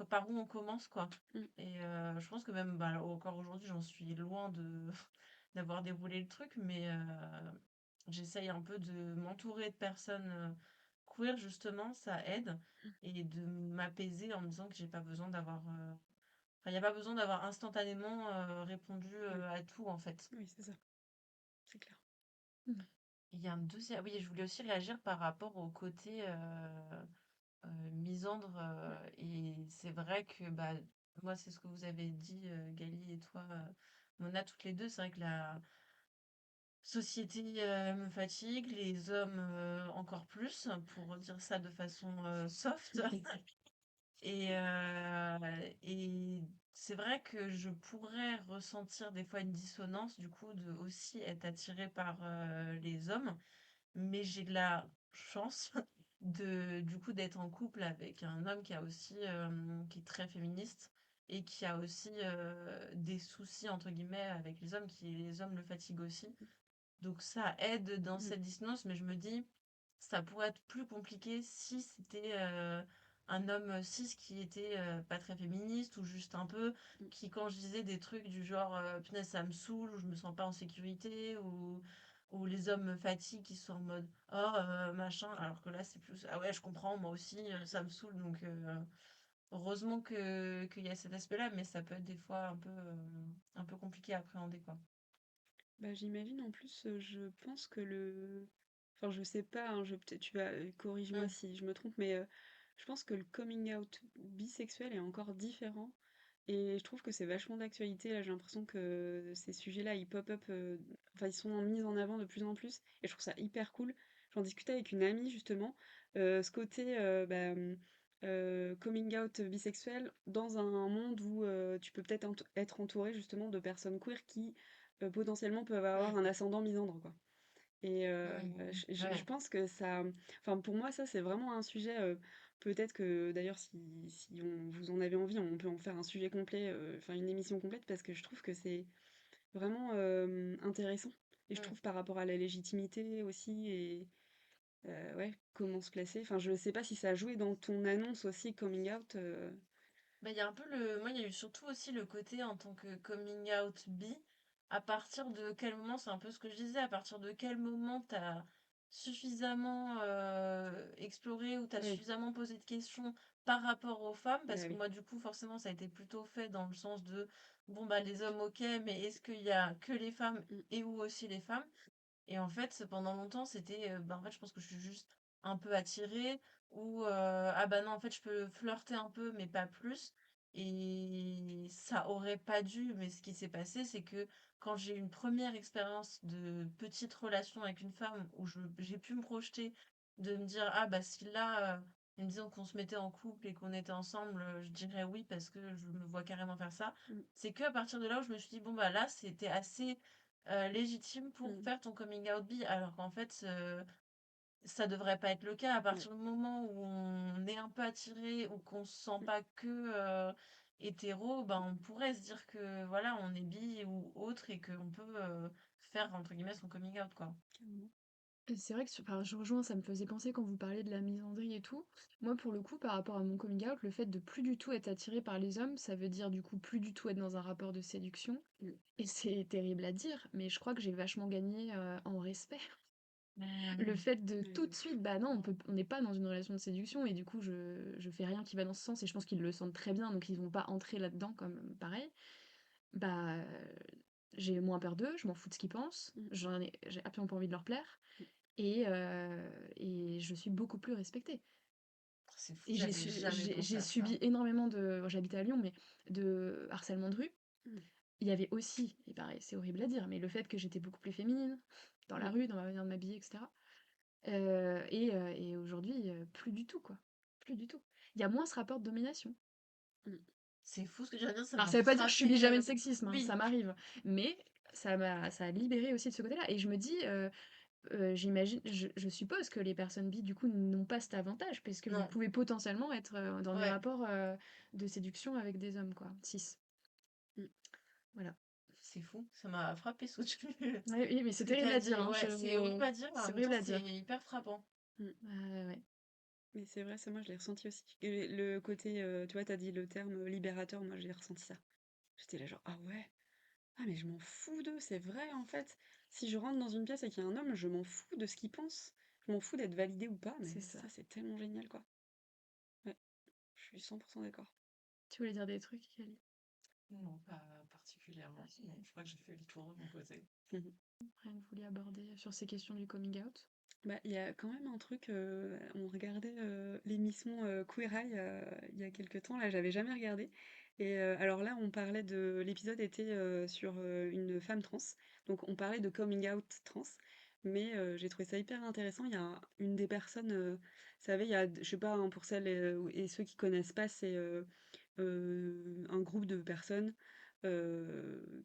par où on commence, quoi. Mm. Et je pense que même bah, encore aujourd'hui, j'en suis loin de d'avoir déroulé le truc, mais j'essaye un peu de m'entourer de personnes queer, justement, ça aide, et de m'apaiser en me disant que j'ai pas besoin d'avoir. Enfin, il n'y a pas besoin d'avoir instantanément répondu Oui, à tout, en fait. oui, c'est ça. C'est clair. Mm. Il y a un deuxième. Oui, je voulais aussi réagir par rapport au côté misandre. Et c'est vrai que bah, moi, c'est ce que vous avez dit, Gali et toi, Mona, toutes les deux. C'est vrai que la société me fatigue, les hommes encore plus, pour dire ça de façon soft. Et c'est vrai que je pourrais ressentir des fois une dissonance, du coup, de aussi être attirée par les hommes. Mais j'ai de la chance du coup, d'être en couple avec un homme qui a aussi, qui est très féministe et qui a aussi des soucis, entre guillemets, avec les hommes, qui les hommes le fatiguent aussi. Donc ça aide dans Mm. cette dissonance, mais je me dis, ça pourrait être plus compliqué si c'était un homme cis qui était pas très féministe ou juste un peu, Mm. qui quand je disais des trucs du genre, punaise, ça me saoule, ou je me sens pas en sécurité, ou les hommes me fatiguent, qui sont en mode, oh, machin, alors que là c'est plus, ah ouais, je comprends, moi aussi, ça me saoule, donc heureusement qu'il y a cet aspect-là, mais ça peut être des fois un peu compliqué à appréhender, quoi. Bah, j'imagine en plus, je pense que enfin, je sais pas, hein, peut-être tu vas corrige-moi Mm. si je me trompe, mais je pense que le coming out bisexuel est encore différent et je trouve que c'est vachement d'actualité. Là, j'ai l'impression que ces sujets-là, ils pop up, enfin, ils sont mis en avant de plus en plus, et je trouve ça hyper cool. J'en discutais avec une amie, justement, ce côté coming out bisexuel dans un monde où tu peux peut-être être entouré, justement, de personnes queer qui potentiellement peuvent avoir un Mm. ascendant misandre, quoi. Et je Ouais. pense que ça, enfin pour moi ça c'est vraiment un sujet, peut-être que d'ailleurs si vous en avez envie, on peut en faire un sujet complet, enfin une émission complète parce que je trouve que c'est vraiment, intéressant et je Mm. trouve par rapport à la légitimité aussi et ouais, comment se placer. Enfin je sais pas si ça a joué dans ton annonce aussi coming out, Bah, il y a un peu le. Moi, il y a eu surtout aussi le côté en tant que coming out bi. À partir de quel moment, c'est un peu ce que je disais, à partir de quel moment t'as suffisamment exploré ou t'as oui, suffisamment posé de questions par rapport aux femmes, bah parce que oui. moi, du coup, forcément, ça a été plutôt fait dans le sens de, bon, bah, les hommes, ok, mais est-ce qu'il y a que les femmes Mmh, et ou aussi les femmes? Et en fait, pendant longtemps, c'était, bah, en fait, je pense que je suis juste un peu attirée ou ah bah non, en fait, je peux flirter un peu, mais pas plus. Et ça aurait pas dû, mais ce qui s'est passé, c'est que quand j'ai eu une première expérience de petite relation avec une femme où j'ai pu me projeter, de me dire, ah bah si là, ils me disaient qu'on se mettait en couple et qu'on était ensemble, je dirais oui parce que je me vois carrément faire ça. mmh, C'est que à partir de là où je me suis dit, bon bah là, c'était assez légitime pour mmh, faire ton coming out bi, alors qu'en fait, ça devrait pas être le cas. À ouais, partir du moment où on est un peu attiré ou qu'on se sent mmh, pas que hétéro, ben on pourrait se dire que voilà, on est bi ou autre et qu'on peut faire entre guillemets son coming out, quoi. carrément. Et c'est vrai que enfin, je rejoins, ça me faisait penser quand vous parlez de la misandrie et tout. Moi, pour le coup, par rapport à mon coming out, le fait de plus du tout être attiré par les hommes, ça veut dire du coup plus du tout être dans un rapport de séduction. Mmh, Et c'est terrible à dire, mais je crois que j'ai vachement gagné en respect. Le Mm. fait de ouais, tout de de ouf. suite, bah non, on n'est pas dans une relation de séduction et du coup, je fais rien qui va dans ce sens et je pense qu'ils le sentent très bien, donc ils vont pas entrer là-dedans comme pareil. Bah, j'ai moins peur d'eux, je m'en fous de ce qu'ils pensent, Mmh, j'ai absolument pas envie de leur plaire mmh. et je suis beaucoup plus respectée. C'est fou, Et j'avais jamais pensé j'ai à ça. subi énormément de, bon, j'habitais à Lyon, mais de harcèlement de rue. Mmh. Il y avait aussi, et pareil, c'est horrible à dire, mais le fait que j'étais beaucoup plus féminine dans la Mmh. rue, dans ma manière de m'habiller, etc. Et aujourd'hui, plus du tout, quoi. Plus du tout. Il y a moins ce rapport de domination. Mmh. C'est fou ce que tu viens de dire, ça Alors m'a ça veut pas dire que je subis frappé. jamais de sexisme, hein, Oui, ça m'arrive. Mais ça a libéré aussi de ce côté-là. Et je me dis, j'imagine, je suppose que les personnes bi, du coup, n'ont pas cet avantage, puisque vous non, pouvez potentiellement être dans des ouais, rapports de séduction avec des hommes, quoi. Cis. Mmh. Voilà. c'est fou, ça m'a frappé ce que tu Ouais, oui, mais ce c'est que tu terrible as à dire, dit. hein. Ouais, c'est horrible à dire, mais en C'est même temps, horrible à c'est dire. hyper frappant. Mmh. Ouais. Mais c'est vrai, ça moi je l'ai ressenti aussi. Et le côté, tu vois, t'as dit le terme libérateur, moi j'ai ressenti ça. J'étais là genre, ah ouais, ah mais je m'en fous d'eux, c'est vrai en fait. Si je rentre dans une pièce et qu'il y a un homme, je m'en fous de ce qu'il pense. Je m'en fous d'être validée ou pas, mais C'est ça. ça c'est tellement génial quoi. Ouais, je suis 100% d'accord. Tu voulais dire des trucs, Kelly? Non, pas particulièrement. Non, je crois que j'ai fait le tour de mon côté. Mhm. Rien que vous vouliez aborder sur ces questions du coming out? Bah, il y a quand même un truc, on regardait l'émission Queer Eye il y a quelques temps, là j'avais jamais regardé. Et alors là, on parlait de. L'épisode était sur une femme trans, donc on parlait de coming out trans, mais j'ai trouvé ça hyper intéressant. Il y a une des personnes, vous savez, il y a, je sais pas, hein, pour celles et ceux qui connaissent pas, c'est un groupe de personnes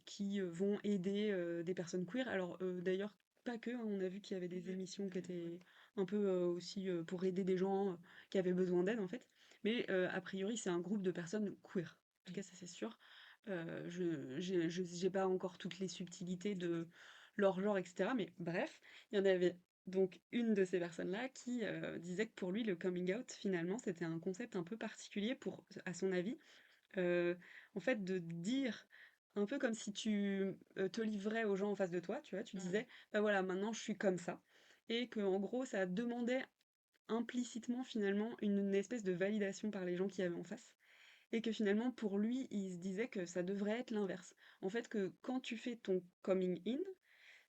qui vont aider des personnes queer. Alors d'ailleurs, pas que, hein, on a vu qu'il y avait des émissions qui étaient un peu aussi pour aider des gens qui avaient besoin d'aide en fait. Mais a priori, c'est un groupe de personnes queer. En tout cas, ça c'est sûr. J'ai pas encore toutes les subtilités de leur genre, etc. Mais bref, il y en avait donc une de ces personnes-là qui disait que pour lui, le coming out, finalement, c'était un concept un peu particulier pour, à son avis, Heu, en fait, de dire un peu comme si tu, te livrais aux gens en face de toi, tu vois? Tu Mm. disais: «Bah, voilà, maintenant je suis comme ça» et que en gros, ça demandait implicitement, finalement, une espèce de validation par les gens qui avaient en face et que finalement, pour lui, il se disait que ça devrait être l'inverse. En fait, que quand tu fais ton coming in,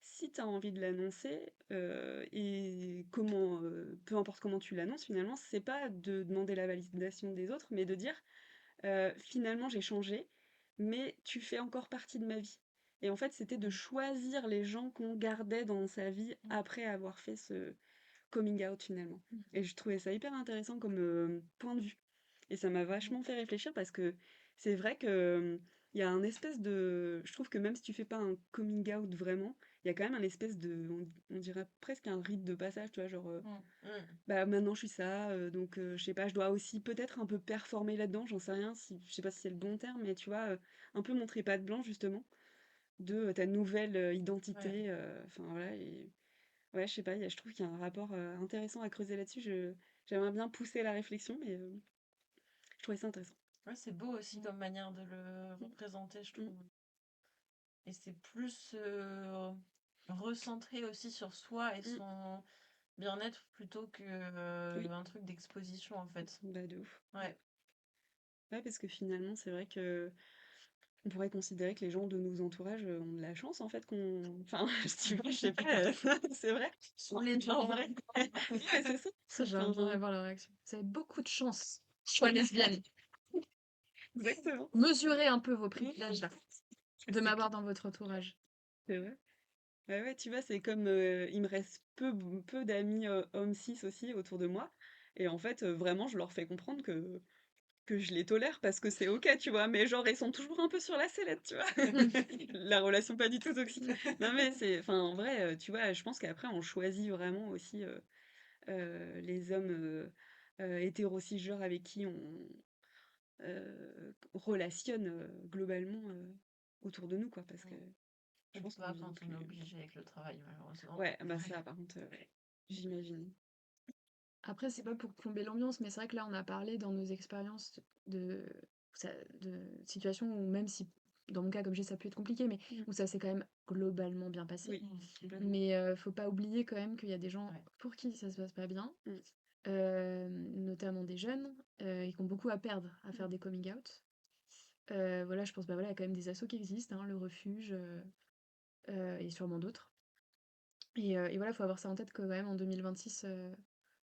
si tu as envie de l'annoncer, et comment, peu importe comment tu l'annonces, finalement, c'est pas de demander la validation des autres, mais de dire: finalement j'ai changé mais tu fais encore partie de ma vie. Et en fait, c'était de Mmh. choisir les gens qu'on gardait dans sa vie Mmh. après avoir fait ce coming out finalement. Mmh. Et je trouvais ça hyper intéressant comme point de vue. Et ça m'a Mmh. vachement fait réfléchir parce que c'est vrai que il y a un espèce de... Je trouve que même si tu fais pas un coming out vraiment, il y a quand même un espèce de... On dirait presque un rite de passage, tu vois, genre... Mmh. Mm. bah maintenant je suis ça, donc je sais pas, je dois aussi peut-être un peu performer là-dedans, j'en sais rien, si, je sais pas si c'est le bon terme, mais tu vois, un peu montrer patte blanche justement, de ta nouvelle Ouais. identité, enfin voilà, et ouais, je sais pas, je trouve qu'il y a un rapport intéressant à creuser là-dessus, j'aimerais bien pousser la réflexion, mais je trouvais ça intéressant. Ouais, c'est beau aussi Mmh. comme manière de le Mm, représenter, je mm, trouve. Et c'est plus recentré aussi sur soi et mm. son bien-être plutôt que Oui, un truc d'exposition en fait. bah de ouf. Ouais. Ouais, parce que finalement, c'est vrai que on pourrait considérer que les gens de nos entourages ont de la chance en fait qu'on... Enfin, tu vois, je sais pas, c'est vrai. On les dit En bien. vrai. Oui, mais c'est ça. Ça, j'aimerais bien Enfin, avoir la réaction. Vous avez beaucoup de chance. Sois lesbienne. exactement. Mesurez un peu vos Mm. privilèges là, de C'est clair, m'avoir dans votre entourage. c'est vrai. Ouais, ouais, tu vois, c'est comme il me reste peu d'amis hommes cis aussi autour de moi. Et en fait, vraiment, je leur fais comprendre que je les tolère parce que c'est ok, tu vois. Mais genre, ils sont toujours un peu sur la sellette, tu vois. La relation pas du tout toxique. Non, mais c'est. Enfin, en vrai, tu vois, je pense qu'après, on choisit vraiment aussi les hommes hétéro cisgenres avec qui on relationne globalement autour de nous, quoi. Parce que je Et pense qu'on pas vient quand on est plus. obligé avec le travail, malheureusement. Ouais, bah Ouais. ça, par contre, j'imagine. Après, c'est pas pour plomber l'ambiance, mais c'est vrai que là, on a parlé dans nos expériences de, de situations où, même si, dans mon cas, comme j'ai, ça a pu être compliqué, mais Mm. où ça s'est quand même globalement bien passé. Oui, Mmh. complètement. Mais faut pas oublier quand même qu'il y a des gens Ouais. pour qui ça se passe pas bien, Mm. notamment des jeunes, et qui ont beaucoup à perdre à faire des coming out. Voilà, je pense, bah voilà, il y a quand même des assos qui existent, hein, le refuge, et sûrement d'autres. Et voilà, il faut avoir ça en tête que quand même en 2026,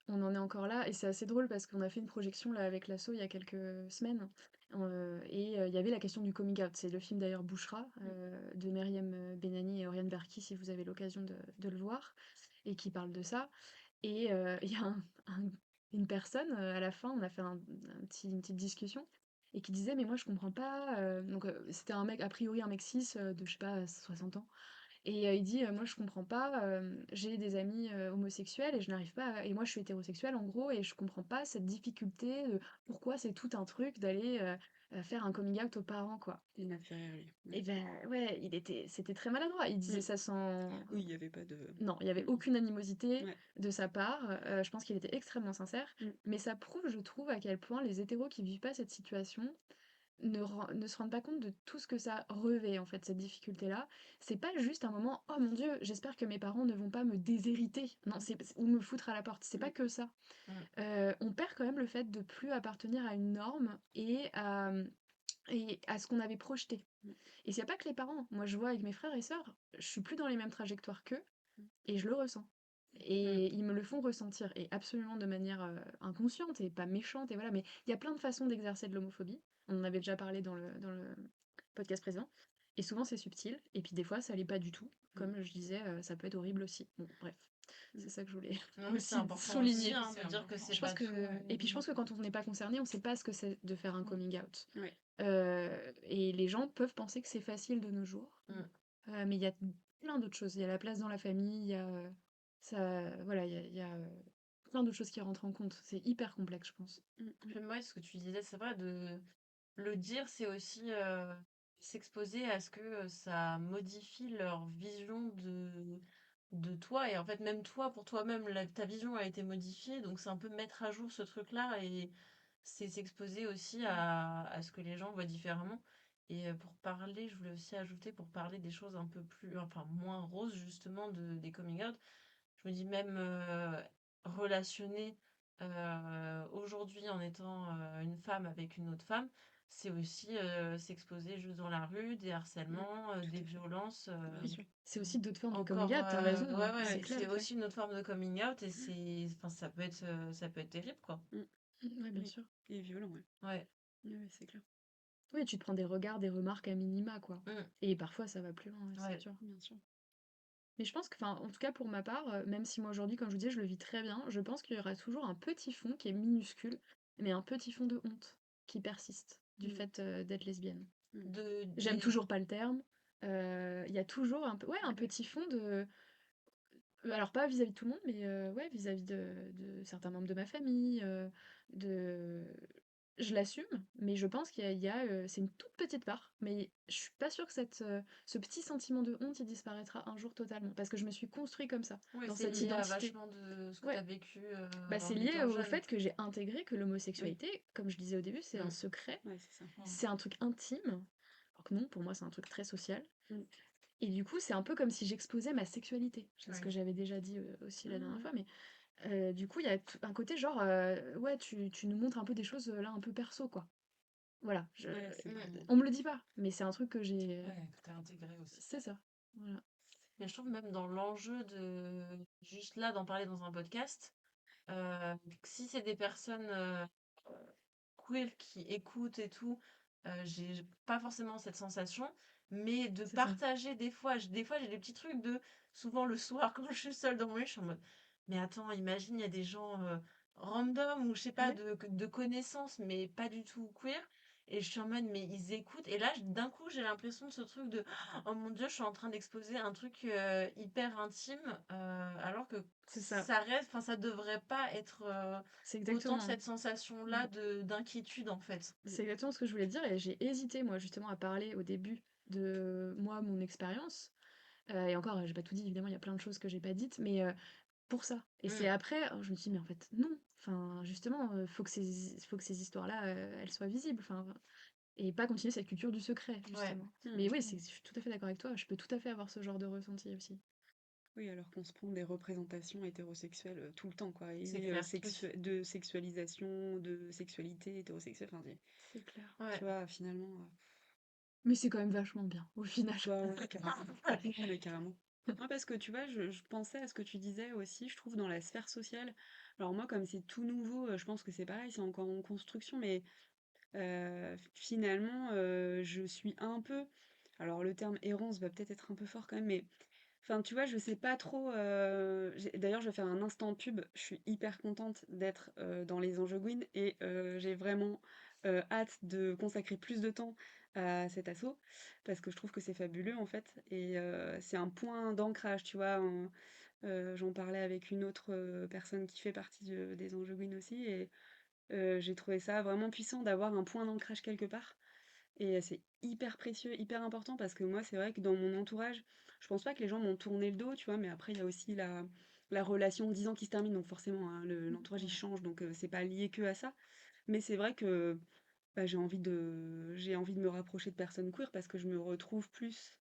on en est encore là. Et c'est assez drôle parce qu'on a fait une projection là avec l'asso il y a quelques semaines. Il y avait la question du coming out. C'est le film d'ailleurs Bouchra, de Meriem Benani et Oriane Barki, si vous avez l'occasion de le voir, et qui parle de ça. Et il y a une personne, à la fin, on a fait une petite discussion, et qui disait, mais moi je comprends pas. Donc c'était un mec, a priori un mec cis, de je sais pas, 60 ans. Et il dit, «Moi je comprends pas, j'ai des amis, homosexuels et je n'arrive pas à et moi je suis hétérosexuel en gros et je comprends pas cette difficulté de pourquoi c'est tout un truc d'aller, faire un coming out aux parents quoi». Il n'a fait rire, lui. Et Ouais. ben ouais, c'était très maladroit. Il disait Mm. ça sans Oui, il n'y avait pas de... non, il y avait Mm. aucune animosité Ouais. de sa part, je pense qu'il était extrêmement sincère, Mm. mais ça prouve, je trouve, à quel point les hétéros qui vivent pas cette situation ne se rendent pas compte de tout ce que ça revêt, en fait, cette difficulté-là. C'est pas juste un moment: «Oh mon Dieu, j'espère que mes parents ne vont pas me déshériter». Non, ou me foutre à la porte, c'est pas Mm. que ça. Mm. On perd quand même le fait de plus appartenir à une norme et à ce qu'on avait projeté. Mm. Et c'est pas que les parents. Moi, je vois avec mes frères et sœurs, je suis plus dans les mêmes trajectoires qu'eux et je le ressens. Mm. Et ils me le font ressentir, et absolument de manière inconsciente et pas méchante, et voilà. Mais il y a plein de façons d'exercer de l'homophobie. On en avait déjà parlé dans le podcast précédent. Et souvent c'est subtil, et puis des fois ça l'est pas du tout. Mm. Comme je disais, ça peut être horrible aussi. Bon, bref, Mm. c'est ça que je voulais Non, mais c'est aussi important aussi souligner. hein, C'est de dire que important. c'est Je pense pas que, tout. et puis je pense que quand on n'est pas concerné, on sait pas ce que c'est de faire un Mmh. coming out. Ouais. Et les gens peuvent penser que c'est facile de nos jours. Mm. Mais il y a plein d'autres choses. Il y a la place dans la famille, il y a ça, voilà, il y a plein d'autres choses qui rentrent en compte. C'est hyper complexe, je pense. Mm. Puis moi, ce que tu disais, c'est vrai, de le dire, c'est aussi s'exposer à ce que ça modifie leur vision de toi. Et en fait, même toi, pour toi-même, ta vision a été modifiée. Donc, c'est un peu mettre à jour ce truc-là et c'est s'exposer aussi à ce que les gens voient différemment. Et pour parler, je voulais aussi ajouter, pour parler des choses un peu plus, enfin, moins roses, justement, des coming out, je me dis même relationner aujourd'hui en étant une femme avec une autre femme, c'est aussi s'exposer juste dans la rue, des Mm. harcèlements, Tout des à fait. violences. Bien sûr. C'est aussi d'autres formes de coming Encore, out, t'as raison, ouais, hein, ouais, c'est Ouais, clair. c'est tout à fait. aussi une autre forme de coming out et c'est, enfin, ça peut être terrible, quoi. Mm. Ouais, bien Oui. sûr. Et violent, ouais. Ouais. Ouais, ouais, c'est clair. Oui, tu te prends des regards, des remarques à minima, quoi. Mm. Et parfois, ça va plus loin, ouais, c'est Ouais. sûr. Bien sûr. Mais je pense que, enfin, en tout cas pour ma part, même si moi aujourd'hui, comme je vous disais, je le vis très bien, je pense qu'il y aura toujours un petit fond qui est minuscule, mais un petit fond de honte qui persiste du Mm. fait d'être lesbienne. J'aime Des... toujours pas le terme. Il y a toujours un peu, ouais, un petit fond de. Alors pas vis-à-vis de tout le monde, mais ouais, vis-à-vis de certains membres de ma famille, de. Je l'assume, mais je pense c'est une toute petite part, mais je suis pas sûre que ce petit sentiment de honte, il disparaîtra un jour totalement, parce que je me suis construit comme ça, Oui, dans c'est cette lié à identité. vachement de ce que tu Ouais, as vécu bah en c'est lié étant au jeune. fait que j'ai intégré que Oui. l'homosexualité, comme je disais au début, c'est un Mm. secret, Ouais, c'est ça. Mm. c'est un truc intime, alors que non, pour moi c'est un truc très social, Mm. et du coup c'est un peu comme si j'exposais ma sexualité, c'est ce que Oui. j'avais déjà dit aussi la dernière Mm. fois, mais du coup il y a un côté genre, ouais, tu nous montres un peu des choses là un peu perso, quoi. Voilà, Ouais, c'est Mm. vraiment. on me le dit pas, mais c'est un truc que j'ai. Ouais, que t'as intégré aussi. C'est ça. Voilà. Mais je trouve même dans l'enjeu de juste là d'en parler dans un podcast, euh, si c'est des personnes queer qui écoutent et tout, j'ai pas forcément cette sensation, mais de C'est ça. partager des fois j'ai des petits trucs de souvent le soir quand je suis seule dans mon lit, je suis en mode mais attends, imagine il y a des gens random ou je sais pas Ouais. de connaissances mais pas du tout queer et je suis en mode mais ils écoutent et là d'un coup j'ai l'impression de ce truc de oh mon Dieu, je suis en train d'exposer un truc hyper intime alors que C'est ça. ça reste enfin ça devrait pas être C'est autant exactement. cette sensation-là de d'inquiétude en fait. C'est exactement ce que je voulais dire et j'ai hésité moi justement à parler au début de moi, mon expérience. Et encore, j'ai pas tout dit, évidemment, il y a plein de choses que j'ai pas dites, mais pour ça. Et c'est Mm. après, je me suis dit, mais en fait, non. Enfin, justement, faut que ces histoires-là, elles soient visibles. Enfin, et pas continuer cette culture du secret, Ouais. justement. Mm. Mais oui, je suis tout à fait d'accord avec toi. Je peux tout à fait avoir ce genre de ressenti aussi. Oui, alors qu'on se prend des représentations hétérosexuelles tout le temps, quoi. C'est Et clair. Oui. de sexualisation, de sexualité hétérosexuelle. Enfin, C'est clair. Ouais. tu vois, finalement. Mais c'est quand même vachement bien, au final. Bah ouais, carrément. Ouais, carrément. Ouais, parce que tu vois, je pensais à ce que tu disais aussi, je trouve, dans la sphère sociale. Alors moi, comme c'est tout nouveau, je pense que c'est pareil, c'est encore en construction, mais finalement, je suis un peu. Alors le terme errance va peut-être être un peu fort quand même, mais enfin, tu vois, je sais pas trop. D'ailleurs, je vais faire un instant pub. Je suis hyper contente d'être dans les enjeux Gwyn et j'ai vraiment hâte de consacrer plus de temps à cet assaut parce que je trouve que c'est fabuleux en fait. Et c'est un point d'ancrage, tu vois. J'en parlais avec une autre personne qui fait partie des enjeux Gwyn aussi et j'ai trouvé ça vraiment puissant d'avoir un point d'ancrage quelque part. Et c'est hyper précieux, hyper important parce que moi, c'est vrai que dans mon entourage, je pense pas que les gens m'ont tourné le dos, tu vois, mais après, il y a aussi la relation de 10 ans qui se termine, donc forcément, hein, l'entourage il Ouais. change, donc c'est pas lié que à ça. Mais c'est vrai que bah, j'ai envie de me rapprocher de personnes queer parce que je me retrouve plus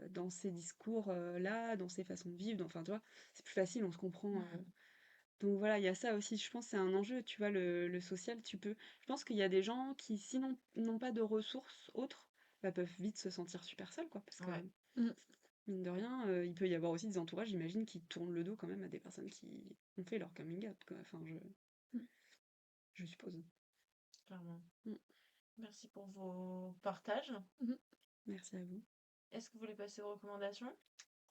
dans ces discours là, dans ces façons de vivre, enfin, tu vois, c'est plus facile, on se comprend. Donc voilà, il y a ça aussi, je pense que c'est un enjeu, tu vois, le social, tu peux. Je pense qu'il y a des gens qui, sinon, n'ont pas de ressources autres, bah, peuvent vite se sentir super seuls, quoi. Parce que, Ouais. Mm. mine de rien, il peut y avoir aussi des entourages, j'imagine, qui tournent le dos quand même à des personnes qui ont fait leur coming out, quoi. Enfin, Mm. je suppose. Clairement. Mm. Merci pour vos partages. Mhm. Merci à vous. Est-ce que vous voulez passer aux recommandations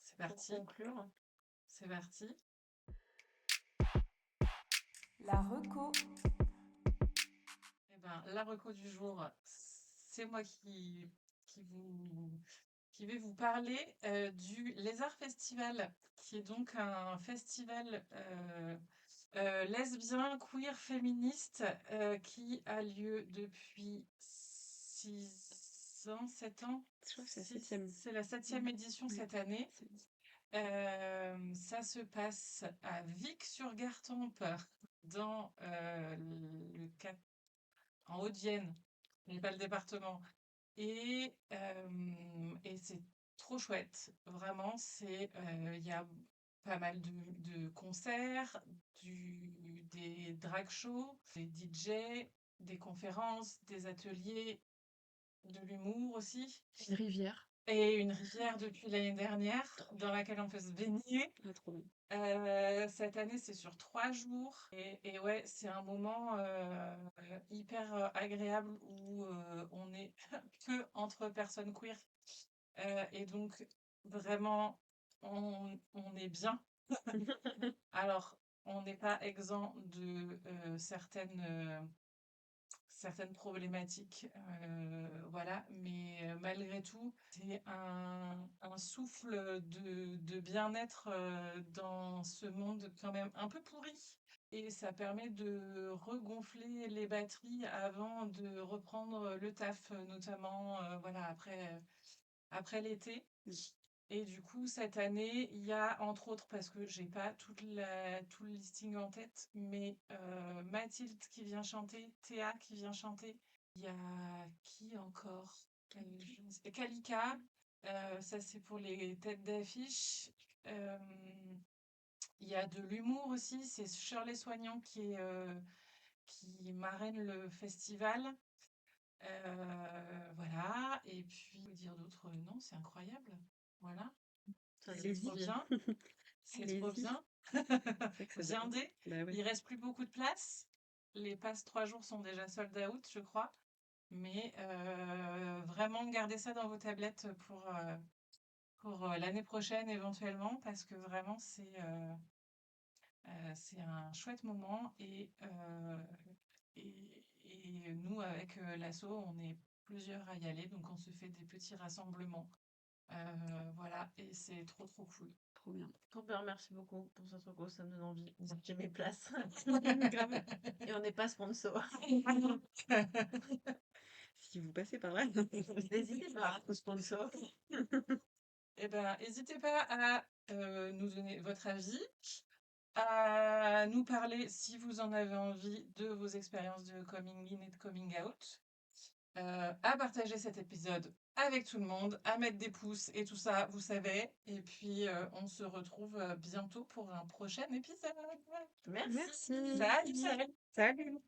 C'est pour parti. conclure? C'est parti. La reco. Eh ben, la reco du jour, c'est moi qui vais vous parler du Lézard Festival, qui est donc un festival lesbien, queer, féministe, qui a lieu depuis 6 ans, 7 ans. Je crois que c'est la septième. C'est la 7e édition Oui. cette année. C'est- Ça se passe à Vic-sur-Gartempe, dans le 4 en Haute-Vienne, mais pas le département. Et c'est trop chouette, vraiment. Il y a pas mal de concerts, des drag shows, des DJ, des conférences, des ateliers, de l'humour aussi. Une rivière. et une rivière depuis l'année dernière dans laquelle on peut se baigner. Ah, trop bien. Cette année, c'est sur 3 jours et ouais, c'est un moment, hyper, agréable où, on est que entre personnes queer, et donc vraiment on est bien. Alors, on n'est pas exempt de, certaines problématiques, voilà, mais malgré tout, c'est un souffle de bien-être dans ce monde quand même un peu pourri. Et ça permet de regonfler les batteries avant de reprendre le taf, notamment voilà, après l'été. Et du coup, cette année, il y a entre autres, parce que j'ai pas tout le listing en tête, mais Mathilde qui vient chanter, Théa qui vient chanter. Il y a qui encore? Je ne sais- Kalika, ça c'est pour les têtes d'affiche. Euh, il y a de l'humour aussi, c'est Shirley Soignant qui marraine le festival. Voilà, et puis, que dire d'autre? Non, c'est incroyable. Voilà. Ça, c'est C'est trop trop Allez-y, bien. bien, c'est trop allez-y. bien. C'est vrai que ça donne. Viendez, Bah ouais. il reste plus beaucoup de place. Les passes 3 jours sont déjà sold out, je crois. Mais vraiment, gardez ça dans vos tablettes pour l'année prochaine éventuellement, parce que vraiment, c'est un chouette moment. Et nous, avec l'asso, on est plusieurs à y aller, donc on se fait des petits rassemblements. Voilà, et c'est trop trop cool. Trop bien. Trop bien, merci beaucoup pour cette reco, ça me donne envie d'acheter mes places. Grave. Et on n'est pas sponsor. Si vous passez par là. N'hésitez pas au sponsor. Eh ben, n'hésitez pas à nous donner votre avis, à nous parler si vous en avez envie de vos expériences de coming in et de coming out, à partager cet épisode avec tout le monde, à mettre des pouces et tout ça, vous savez. Et puis, on se retrouve bientôt pour un prochain épisode. Merci. Merci. Salut, salut. Salut.